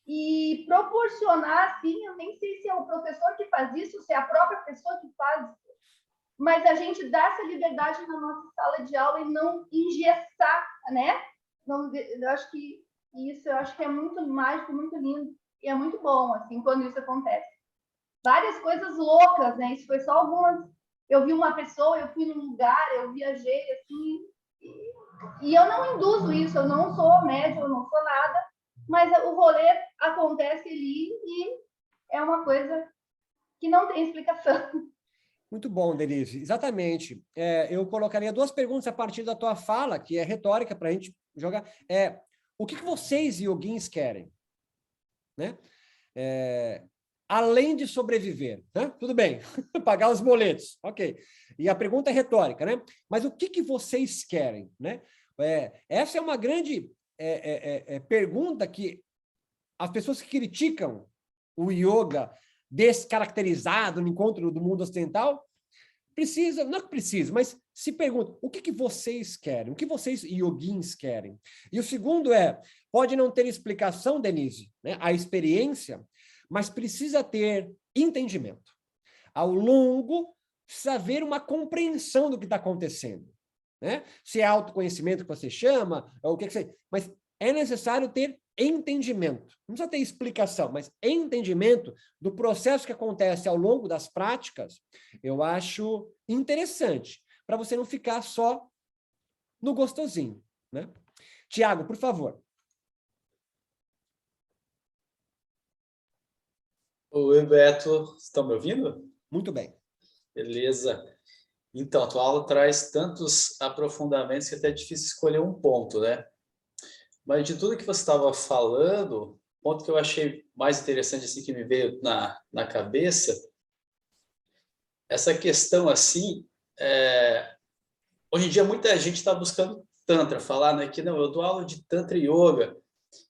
e proporcionar, assim, eu nem sei se é o professor que faz isso, se é a própria pessoa que faz, mas a gente dá essa liberdade na nossa sala de aula e não engessar, né? Não, eu acho que isso, eu acho que é muito mágico, muito lindo e é muito bom, assim, quando isso acontece. Várias coisas loucas, né? Isso foi só algumas. Eu vi uma pessoa, eu fui num lugar, eu viajei, assim, e eu não induzo isso, eu não sou médium, eu não sou nada, mas o rolê acontece ali e é uma coisa que não tem explicação. Muito bom, Denise. Exatamente. Eu colocaria duas perguntas a partir da tua fala, que é retórica para a gente jogar. O que vocês, yoguins, querem? Né? Além de sobreviver, né? Tudo bem, pagar os boletos, ok. E a pergunta é retórica, né? Mas o que vocês querem, né? Essa é uma grande pergunta que as pessoas que criticam o yoga descaracterizado no encontro do mundo ocidental precisa, não que precisa, mas se perguntam, o que vocês querem? O que vocês, yoguins, querem? E o segundo pode não ter explicação, Denise, né? A experiência, mas precisa ter entendimento. Ao longo precisa haver uma compreensão do que está acontecendo, né? Se é autoconhecimento que você chama, ou o que você... Mas é necessário ter entendimento. Não precisa ter explicação, mas entendimento do processo que acontece ao longo das práticas, eu acho interessante, para você não ficar só no gostosinho, né? Tiago, por favor. Oi, Beto, estão me ouvindo? Muito bem. Beleza. Então, a tua aula traz tantos aprofundamentos que até é difícil escolher um ponto, né? Mas de tudo que você estava falando, o ponto que eu achei mais interessante, assim, que me veio na cabeça, essa questão, assim, hoje em dia muita gente está buscando Tantra, falar, né, que não, eu dou aula de Tantra e Yoga.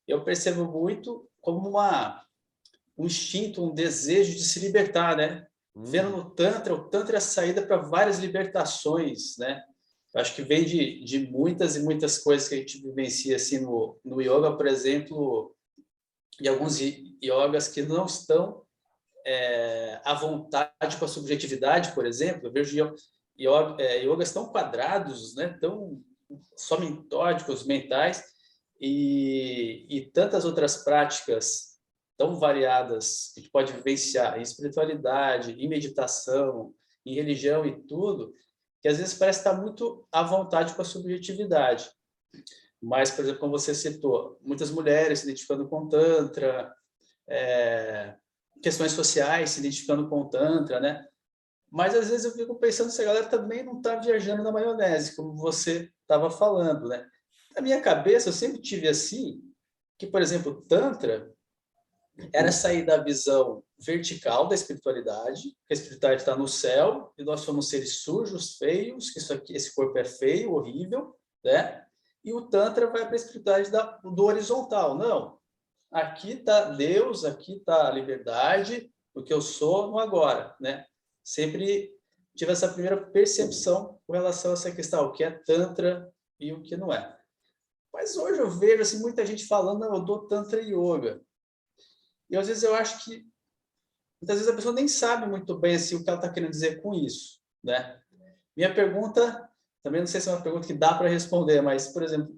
Eu percebo muito como um instinto, um desejo de se libertar, né? Vendo no Tantra, o Tantra é a saída para várias libertações, né? Eu acho que vem de muitas e muitas coisas que a gente vivencia assim no yoga, por exemplo, e alguns yogas que não estão à vontade com a subjetividade, por exemplo. Eu vejo yogas tão quadrados, né? Tão só metódicos, mentais, e tantas outras práticas tão variadas que a gente pode vivenciar em espiritualidade, em meditação, em religião e tudo, que às vezes parece estar muito à vontade com a subjetividade. Mas, por exemplo, como você citou, muitas mulheres se identificando com Tantra, questões sociais se identificando com Tantra, né? Mas às vezes eu fico pensando se a galera também não está viajando na maionese, como você estava falando, né? Na minha cabeça, eu sempre tive assim, que, por exemplo, Tantra era sair da visão vertical da espiritualidade, que a espiritualidade está no céu, e nós somos seres sujos, feios, que esse corpo é feio, horrível, né? E o Tantra vai para a espiritualidade do horizontal. Não, aqui está Deus, aqui está a liberdade, o que eu sou no agora, né? Sempre tive essa primeira percepção com relação a essa questão, o que é Tantra e o que não é. Mas hoje eu vejo assim, muita gente falando, não, eu dou Tantra Yoga. E às vezes eu acho que muitas vezes a pessoa nem sabe muito bem assim, o que ela está querendo dizer com isso, né? Minha pergunta, também não sei se é uma pergunta que dá para responder, mas, por exemplo,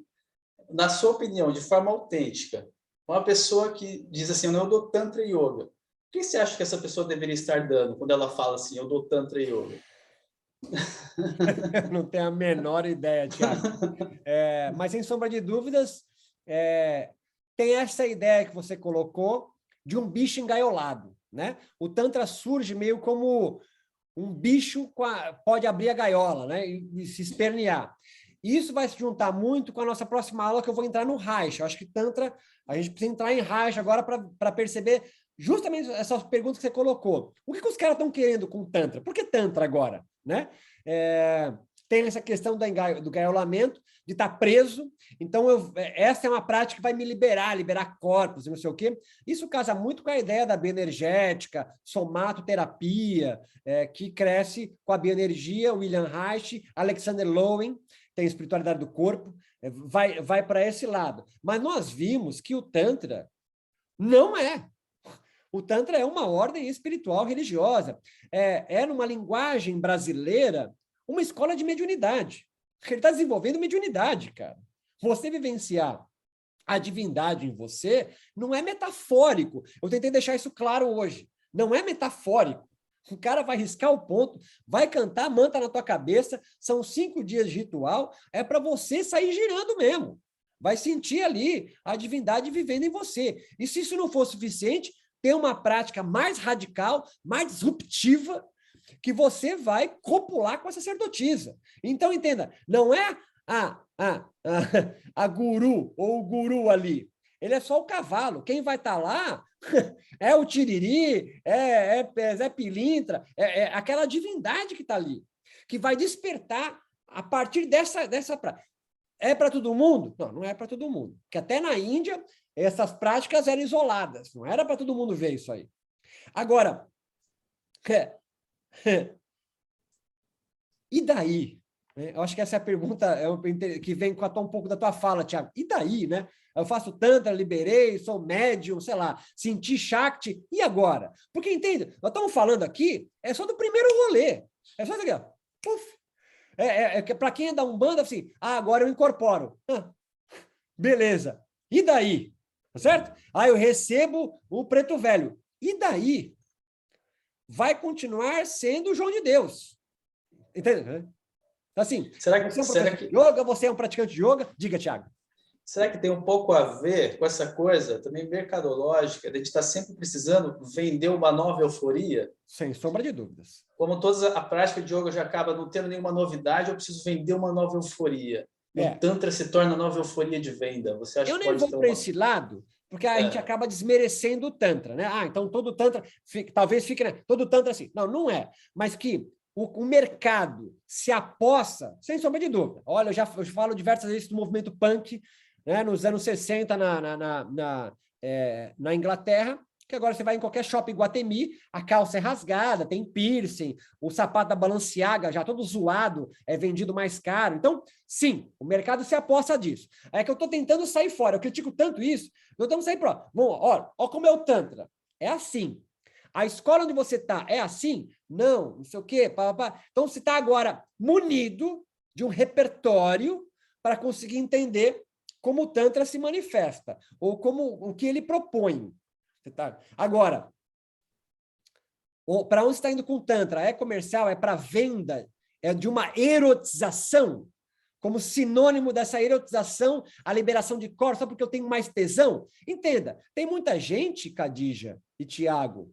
na sua opinião, de forma autêntica, uma pessoa que diz assim, eu dou Tantra Yoga, o que você acha que essa pessoa deveria estar dando quando ela fala assim, eu dou Tantra Yoga? Não tenho a menor ideia, Tiago. Mas, sem sombra de dúvidas, tem essa ideia que você colocou de um bicho engaiolado, né? O Tantra surge meio como um bicho pode abrir a gaiola, né? E se espernear. Isso vai se juntar muito com a nossa próxima aula, que eu vou entrar no Reich. Eu acho que Tantra, a gente precisa entrar em Reich agora para perceber justamente essas perguntas que você colocou. O que os caras estão querendo com Tantra? Por que Tantra agora, né? Tem essa questão do gaiolamento, de estar preso. Então, essa é uma prática que vai me liberar corpos e não sei o quê. Isso casa muito com a ideia da bioenergética, somatoterapia, que cresce com a bioenergia, William Reich, Alexander Lowen, tem espiritualidade do corpo, vai para esse lado. Mas nós vimos que o Tantra não é. O Tantra é uma ordem espiritual religiosa. É numa linguagem brasileira, uma escola de mediunidade. Ele está desenvolvendo mediunidade, cara. Você vivenciar a divindade em você não é metafórico. Eu tentei deixar isso claro hoje. Não é metafórico. O cara vai riscar o ponto, vai cantar manta na tua cabeça, são 5 dias de ritual, é para você sair girando mesmo. Vai sentir ali a divindade vivendo em você. E se isso não for suficiente, tem uma prática mais radical, mais disruptiva, que você vai copular com a sacerdotisa. Então, entenda, não é a guru ou o guru ali. Ele é só o cavalo. Quem vai estar lá é o tiriri, Zé Pilintra, aquela divindade que está ali, que vai despertar a partir dessa prática. É para todo mundo? Não, não é para todo mundo. Porque até na Índia, essas práticas eram isoladas. Não era para todo mundo ver isso aí. Agora, e daí? Eu acho que essa é a pergunta que vem com um pouco da tua fala, Tiago. E daí, né? Eu faço tantra, liberei, sou médium, sei lá, senti Shakti, e agora? Porque, entende? Nós estamos falando aqui, é só do primeiro rolê. É só isso aqui, ó. Puf. Para quem é da Umbanda, assim, agora eu incorporo. Beleza. E daí? Tá certo? Eu recebo o preto velho. E daí? Vai continuar sendo o João de Deus. Entende? Assim, Será você é um será professor que, de yoga, você é um praticante de yoga? Diga, Tiago. será que tem um pouco a ver com essa coisa também mercadológica, de a gente estar sempre precisando vender uma nova euforia? Sem sombra de dúvidas. Como toda a prática de yoga já acaba não tendo nenhuma novidade, eu preciso vender uma nova euforia. E o Tantra se torna nova euforia de venda. Você acha Eu que nem pode vou ter para uma... esse lado, porque a gente acaba desmerecendo o Tantra, né? Então todo Tantra, talvez fique, né? Todo Tantra assim. Não, não é. Mas que o mercado se aposta, sem sombra de dúvida. Olha, eu falo diversas vezes do movimento punk, né? Nos anos 60 na Inglaterra, que agora você vai em qualquer shopping Guatemi, a calça é rasgada, tem piercing, o sapato da Balenciaga já todo zoado, é vendido mais caro. Então, sim, o mercado se aposta disso. É que eu estou tentando sair fora, eu critico tanto isso, nós estamos saindo para... Olha como é o Tantra. É assim. A escola onde você está é assim? Não sei o quê. Pá. Então, você está agora munido de um repertório para conseguir entender como o Tantra se manifesta, ou como o que ele propõe. Agora, para onde está indo com o Tantra? É comercial? É para venda? É de uma erotização? Como sinônimo dessa erotização, a liberação de corpos, só porque eu tenho mais tesão? Entenda, tem muita gente, Khadija e Tiago,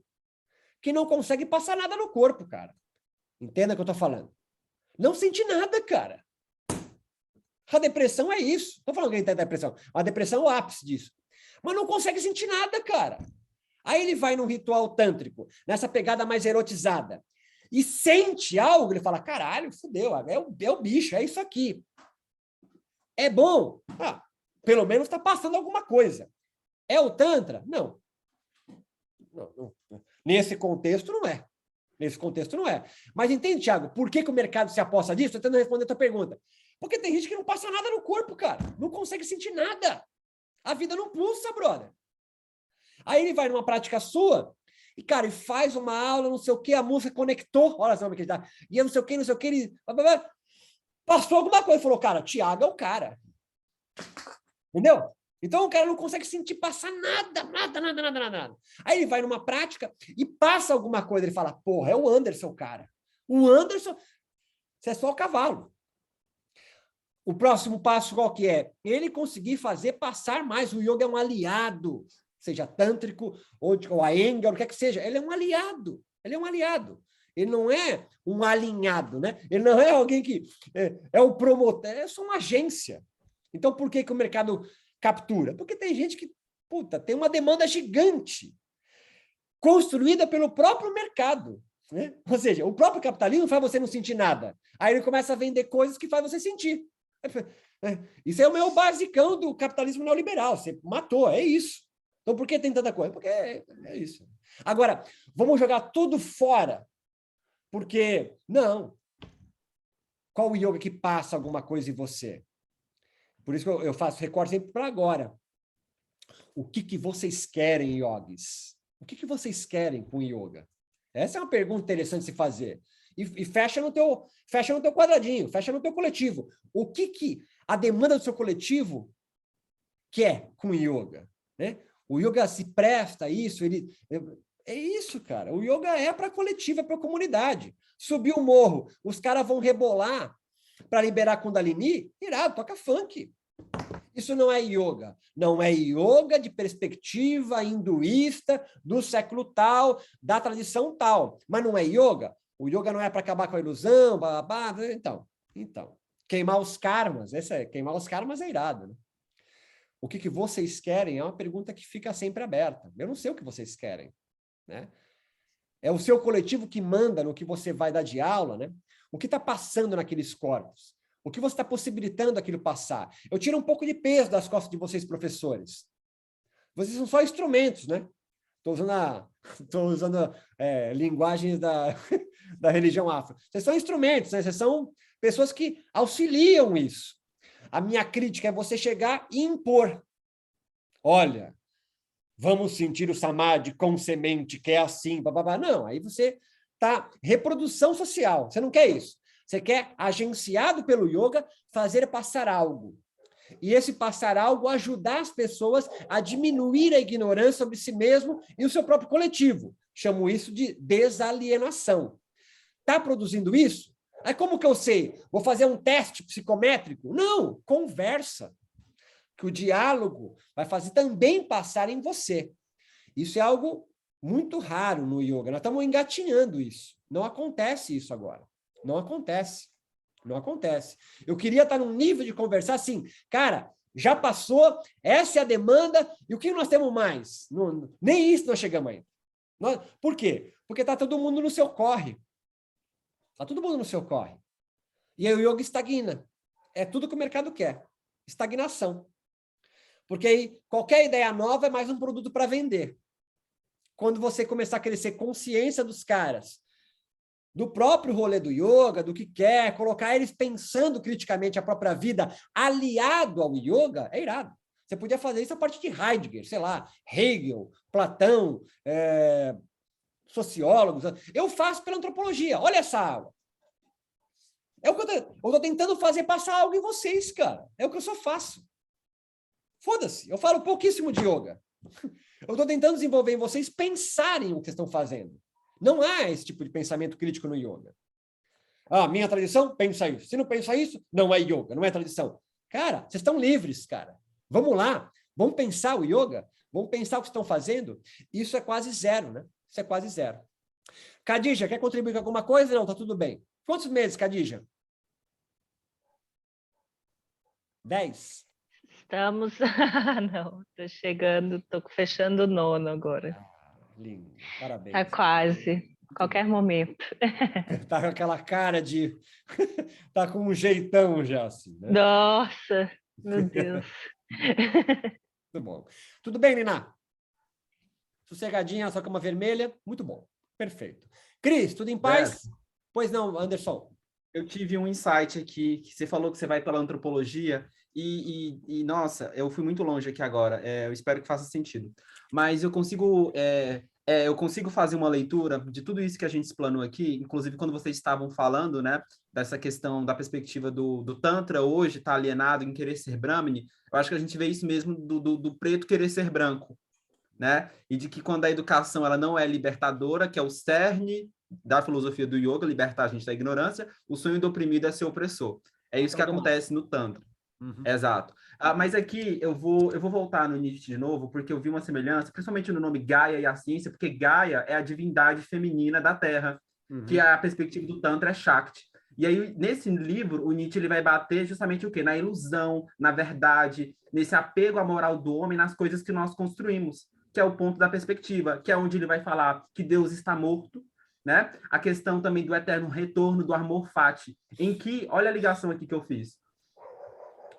que não consegue passar nada no corpo, cara. Entenda o que eu estou falando. Não sente nada, cara. A depressão é isso. Estou falando que ele tem depressão. A depressão é o ápice disso. Mas não consegue sentir nada, cara. Aí ele vai num ritual tântrico, nessa pegada mais erotizada, e sente algo, ele fala, caralho, fudeu, é o bicho, é isso aqui. É bom? Pelo menos está passando alguma coisa. É o Tantra? Não. Não. Nesse contexto, não é. Nesse contexto, não é. Mas entende, Thiago, por que o mercado se aposta disso? Estou tentando responder a tua pergunta. Porque tem gente que não passa nada no corpo, cara. Não consegue sentir nada. A vida não pulsa, brother. Aí ele vai numa prática sua e, cara, ele faz uma aula, não sei o que, a música conectou, olha só como que ele tá, e não sei o que, ele passou alguma coisa, falou, cara, Tiago é o cara. Entendeu? Então o cara não consegue sentir passar nada. Aí ele vai numa prática e passa alguma coisa, ele fala, porra, é o Anderson, cara. O Anderson, você é só o cavalo. O próximo passo qual que é? Ele conseguir fazer passar mais. O yoga é um aliado, seja tântrico ou Iyengar, o que é que seja. Ele é um aliado. Ele não é um alinhado, né? Ele não é alguém que é o promotor, é só uma agência. Então, por que o mercado captura? Porque tem gente que, tem uma demanda gigante construída pelo próprio mercado. Né? Ou seja, o próprio capitalismo faz você não sentir nada. Aí ele começa a vender coisas que faz você sentir. Isso é o meu basicão do capitalismo neoliberal. Você matou, é isso. Então, por que tem tanta coisa? Porque é isso. Agora, vamos jogar tudo fora. Porque, não. Qual o yoga que passa alguma coisa em você? Por isso que eu faço recorte sempre para agora. O que vocês querem, yogis? O que vocês querem com yoga? Essa é uma pergunta interessante de se fazer. E fecha no teu quadradinho, fecha no teu coletivo. O que a demanda do seu coletivo quer com yoga? Né? O yoga se presta a isso, é isso, cara. O yoga é para a coletiva, é para a comunidade. Subir o morro, os caras vão rebolar para liberar Kundalini, irado, toca funk. Isso não é yoga. Não é yoga de perspectiva hinduísta do século tal, da tradição tal. Mas não é yoga. O yoga não é para acabar com a ilusão, então. Queimar os karmas, queimar os karmas é irado, né? O que vocês querem é uma pergunta que fica sempre aberta. Eu não sei o que vocês querem, né? É o seu coletivo que manda no que você vai dar de aula, né? O que está passando naqueles corpos? O que você está possibilitando aquilo passar? Eu tiro um pouco de peso das costas de vocês, professores. Vocês são só instrumentos, né? Estou usando linguagens da religião afro. Vocês são instrumentos, né? Vocês são pessoas que auxiliam isso. A minha crítica é você chegar e impor. Olha, vamos sentir o samadhi com semente, que é assim, bababá. Não, aí você tá reprodução social. Você não quer isso. Você quer, agenciado pelo yoga, fazer passar algo. E esse passar algo ajudar as pessoas a diminuir a ignorância sobre si mesmo e o seu próprio coletivo. Chamo isso de desalienação. Está produzindo isso? Aí como que eu sei? Vou fazer um teste psicométrico? Não, conversa. Que o diálogo vai fazer também passar em você. Isso é algo muito raro no yoga. Nós estamos engatinhando isso. Não acontece isso agora. Não acontece. Não acontece. Eu queria estar num nível de conversar assim, cara, já passou, essa é a demanda, e o que nós temos mais? Nem isso nós chegamos ainda. Por quê? Porque está todo mundo no seu corre. Está todo mundo no seu corre. E aí o yoga estagna. É tudo que o mercado quer. Estagnação. Porque aí qualquer ideia nova é mais um produto para vender. Quando você começar a crescer consciência dos caras, do próprio rolê do yoga, do que quer, colocar eles pensando criticamente a própria vida, aliado ao yoga, é irado. Você podia fazer isso a partir de Heidegger, sei lá, Hegel, Platão, sociólogos. Eu faço pela antropologia. Olha essa aula. É o que eu estou tentando fazer passar algo em vocês, cara. É o que eu só faço. Foda-se, eu falo pouquíssimo de yoga. Eu estou tentando desenvolver em vocês pensarem o que estão fazendo. Não há esse tipo de pensamento crítico no yoga. Ah, minha tradição pensa isso. Se não pensa isso, não é yoga, não é tradição. Cara, vocês estão livres, cara. Vamos lá, vamos pensar o yoga, vamos pensar o que estão fazendo. Isso é quase zero, né? Isso é quase zero. Khadija, quer contribuir com alguma coisa? Não, tá tudo bem. Quantos meses, Khadija? 10? Estamos... Não, estou chegando, estou fechando o 9º agora. Lindo, parabéns. Tá quase, qualquer momento. Tá com aquela cara de... tá com um jeitão já, assim, né? Nossa, meu Deus. Muito bom. Tudo bem, Nina? Sossegadinha, sua cama vermelha? Muito bom. Perfeito. Cris, tudo em paz? Pois não, Anderson. Eu tive um insight aqui, que você falou que você vai pela antropologia, nossa, eu fui muito longe aqui agora, eu espero que faça sentido. Mas eu consigo fazer uma leitura de tudo isso que a gente explanou aqui, inclusive quando vocês estavam falando, né, dessa questão da perspectiva do Tantra hoje, tá alienado em querer ser Brahmani, eu acho que a gente vê isso mesmo do preto querer ser branco, né? E de que quando a educação ela não é libertadora, que é o cerne da filosofia do yoga, libertar a gente da ignorância, o sonho do oprimido é ser opressor. É isso que acontece no Tantra. Uhum. Exato. Mas aqui eu vou voltar no Nietzsche de novo, porque eu vi uma semelhança, principalmente no nome Gaia e a ciência, porque Gaia é a divindade feminina da Terra, que a perspectiva do Tantra é Shakti. E aí, nesse livro, o Nietzsche ele vai bater justamente o quê? Na ilusão, na verdade, nesse apego à moral do homem, nas coisas que nós construímos, que é o ponto da perspectiva, que é onde ele vai falar que Deus está morto, né? A questão também do eterno retorno do amor fati, em que, olha a ligação aqui que eu fiz.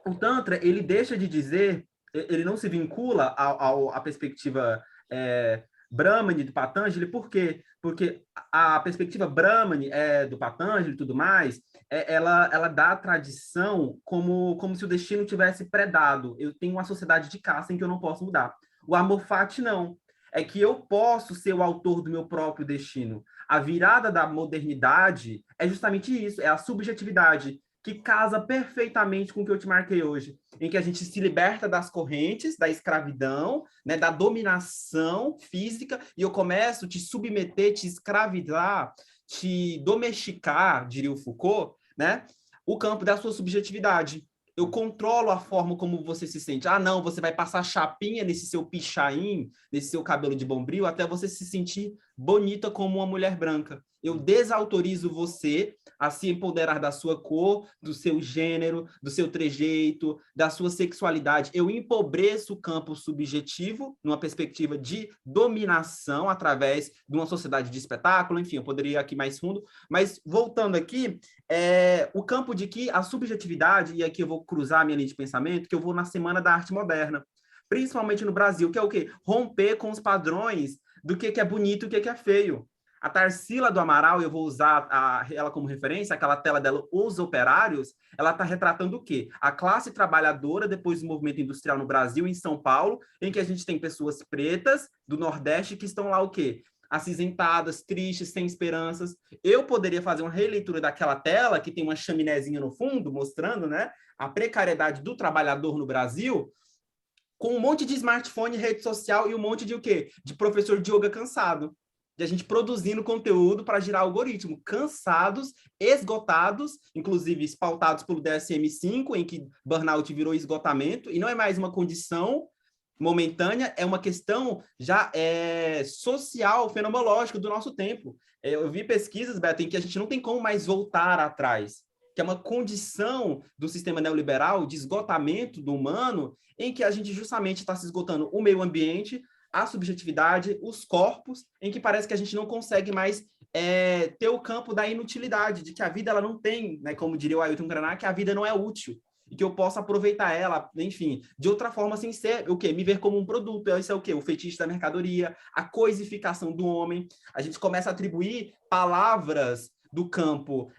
O Tantra, ele deixa de dizer, ele não se vincula à perspectiva Brahmani do Patanjali, por quê? Porque a perspectiva Brahmani do Patanjali e tudo mais, ela dá a tradição como se o destino tivesse predado. Eu tenho uma sociedade de caça em que eu não posso mudar. O amor fati não. É que eu posso ser o autor do meu próprio destino. A virada da modernidade é justamente isso, é a subjetividade, que casa perfeitamente com o que eu te marquei hoje, em que a gente se liberta das correntes, da escravidão, né, da dominação física, e eu começo a te submeter, te escravizar, te domesticar, diria o Foucault, né, o campo da sua subjetividade. Eu controlo a forma como você se sente. Ah, não, você vai passar chapinha nesse seu pichain, nesse seu cabelo de bombril, até você se sentir bonita como uma mulher branca. Eu desautorizo você a se empoderar da sua cor, do seu gênero, do seu trejeito, da sua sexualidade. Eu empobreço o campo subjetivo numa perspectiva de dominação através de uma sociedade de espetáculo. Enfim, eu poderia ir aqui mais fundo. Mas, voltando aqui, o campo de que a subjetividade, e aqui eu vou cruzar a minha linha de pensamento, que eu vou na Semana da Arte Moderna, principalmente no Brasil, que é o quê? Romper com os padrões do que é bonito e o que é feio. A Tarsila do Amaral, eu vou usar ela como referência, aquela tela dela, Os Operários, ela está retratando o quê? A classe trabalhadora depois do movimento industrial no Brasil, em São Paulo, em que a gente tem pessoas pretas do Nordeste que estão lá o quê? Acinzentadas, tristes, sem esperanças. Eu poderia fazer uma releitura daquela tela, que tem uma chaminézinha no fundo, mostrando, né, a precariedade do trabalhador no Brasil, com um monte de smartphone, rede social e um monte de o quê? De professor de yoga cansado. De a gente produzindo conteúdo para girar algoritmo, cansados, esgotados, inclusive pautados pelo DSM-5, em que burnout virou esgotamento, e não é mais uma condição momentânea, é uma questão já social, fenomenológica do nosso tempo. Eu vi pesquisas, Beto, em que a gente não tem como mais voltar atrás, que é uma condição do sistema neoliberal de esgotamento do humano, em que a gente justamente está se esgotando o meio ambiente, a subjetividade, os corpos, em que parece que a gente não consegue mais ter o campo da inutilidade, de que a vida ela não tem, né, como diria o Ailton Krenak, que a vida não é útil, e que eu possa aproveitar ela, enfim, de outra forma, sem ser o quê? Me ver como um produto. Isso é o quê? O fetiche da mercadoria, a coisificação do homem. A gente começa a atribuir palavras do campo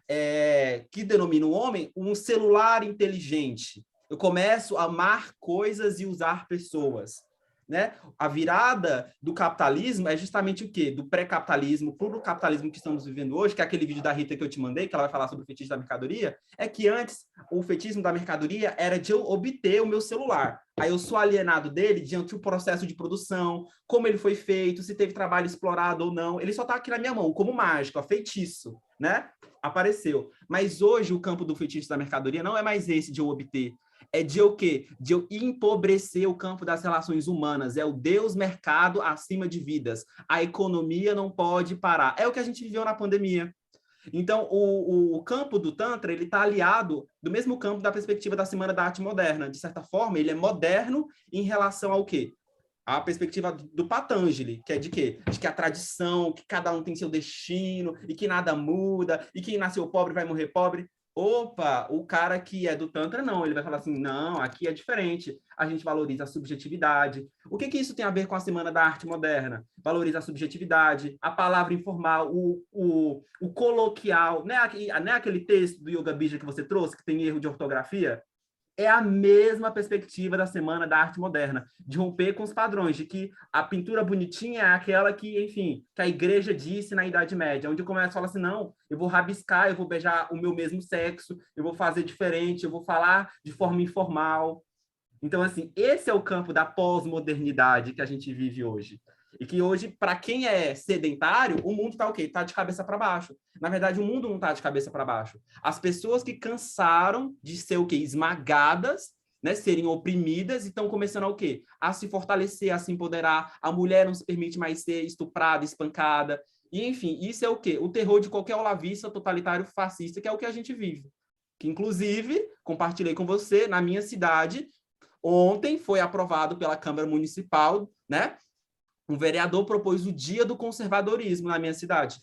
que denomina o homem um celular inteligente. Eu começo a amar coisas e usar pessoas. Né? A virada do capitalismo é justamente o quê? Do pré-capitalismo para o capitalismo que estamos vivendo hoje, que é aquele vídeo da Rita que eu te mandei, que ela vai falar sobre o fetiche da mercadoria, é que antes o fetichismo da mercadoria era de eu obter o meu celular. Aí eu sou alienado dele diante do processo de produção, como ele foi feito, se teve trabalho explorado ou não. Ele só está aqui na minha mão, como mágico, feitiço, né? Apareceu. Mas hoje o campo do fetiche da mercadoria não é mais esse de eu obter. É de o quê? De eu empobrecer o campo das relações humanas. É o Deus mercado acima de vidas. A economia não pode parar. É o que a gente viveu na pandemia. Então, o campo do Tantra, ele está aliado do mesmo campo da perspectiva da Semana da Arte Moderna. De certa forma, ele é moderno em relação ao quê? A perspectiva do Patanjali, que é de quê? De que a tradição, que cada um tem seu destino, e que nada muda, e quem nasceu pobre vai morrer pobre. Opa, o cara que é do Tantra, não. Ele vai falar assim, não, aqui é diferente. A gente valoriza a subjetividade. O que isso tem a ver com a Semana da Arte Moderna? Valoriza a subjetividade, a palavra informal, o coloquial. Não é aquele texto do Yoga Bija que você trouxe, que tem erro de ortografia? É a mesma perspectiva da Semana da Arte Moderna, de romper com os padrões, de que a pintura bonitinha é aquela que, enfim, que a igreja disse na Idade Média, onde eu começo a falar assim, não, eu vou rabiscar, eu vou beijar o meu mesmo sexo, eu vou fazer diferente, eu vou falar de forma informal. Então, assim, esse é o campo da pós-modernidade que a gente vive hoje. E que hoje, para quem é sedentário, o mundo está o quê? Está de cabeça para baixo. Na verdade, o mundo não está de cabeça para baixo. As pessoas que cansaram de ser o quê? Esmagadas, né? Serem oprimidas e estão começando a o quê? A se fortalecer, a se empoderar. A mulher não se permite mais ser estuprada, espancada. E, enfim, isso é o quê? O terror de qualquer olavista totalitário fascista, que é o que a gente vive. Que, inclusive, compartilhei com você, na minha cidade, ontem foi aprovado pela Câmara Municipal, né? Um vereador propôs o Dia do Conservadorismo na minha cidade,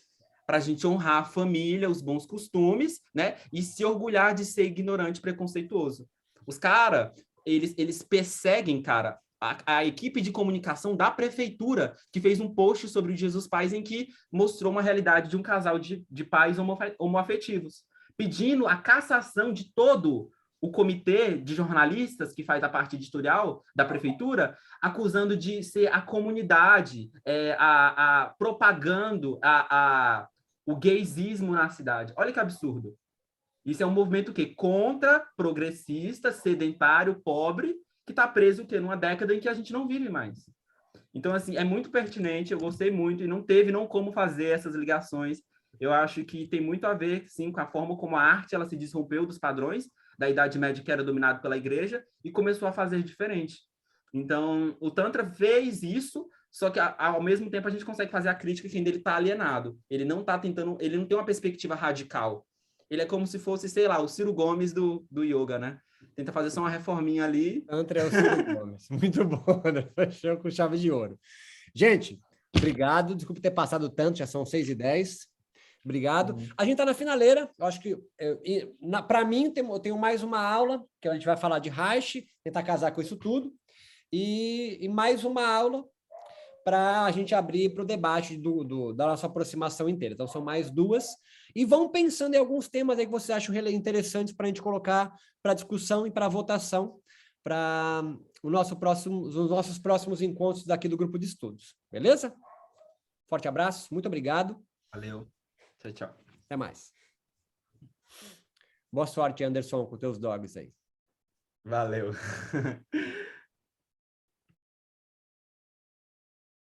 para a gente honrar a família, os bons costumes, né? E se orgulhar de ser ignorante e preconceituoso. Os caras, eles perseguem, cara, a equipe de comunicação da prefeitura, que fez um post sobre o Dia dos Pais, em que mostrou uma realidade de um casal de pais homoafetivos, pedindo a cassação de todo o comitê de jornalistas que faz a parte editorial da prefeitura, acusando de ser a comunidade, propagando o gaysismo na cidade. Olha que absurdo. Isso é um movimento que contra progressista, sedentário, pobre, que está preso o quê? Numa década em que a gente não vive mais. Então, assim, é muito pertinente, eu gostei muito, e não como fazer essas ligações. Eu acho que tem muito a ver, sim, com a forma como a arte ela se desrompeu dos padrões da Idade Média, que era dominado pela igreja, e começou a fazer diferente. Então, o Tantra fez isso, só que ao mesmo tempo a gente consegue fazer a crítica que ainda ele está alienado. Ele não está tentando, ele não tem uma perspectiva radical. Ele é como se fosse, sei lá, o Ciro Gomes do yoga, né? Tenta fazer só uma reforminha ali. Tantra é o Ciro Gomes. Muito bom, né? Fechou com chave de ouro. Gente, obrigado. Desculpe ter passado tanto, já são 6h10. Obrigado. A gente está na finaleira. Eu acho que, para mim, eu tenho mais uma aula, que a gente vai falar de Reich, tentar casar com isso tudo, e mais uma aula para a gente abrir para o debate da nossa aproximação inteira. Então, são mais 2. E vão pensando em alguns temas aí que vocês acham interessantes para a gente colocar para discussão e para votação para os nossos próximos encontros daqui do grupo de estudos. Beleza? Forte abraço, muito obrigado. Valeu. Tchau, tchau. Até mais. Boa sorte, Anderson, com teus dogs aí. Valeu.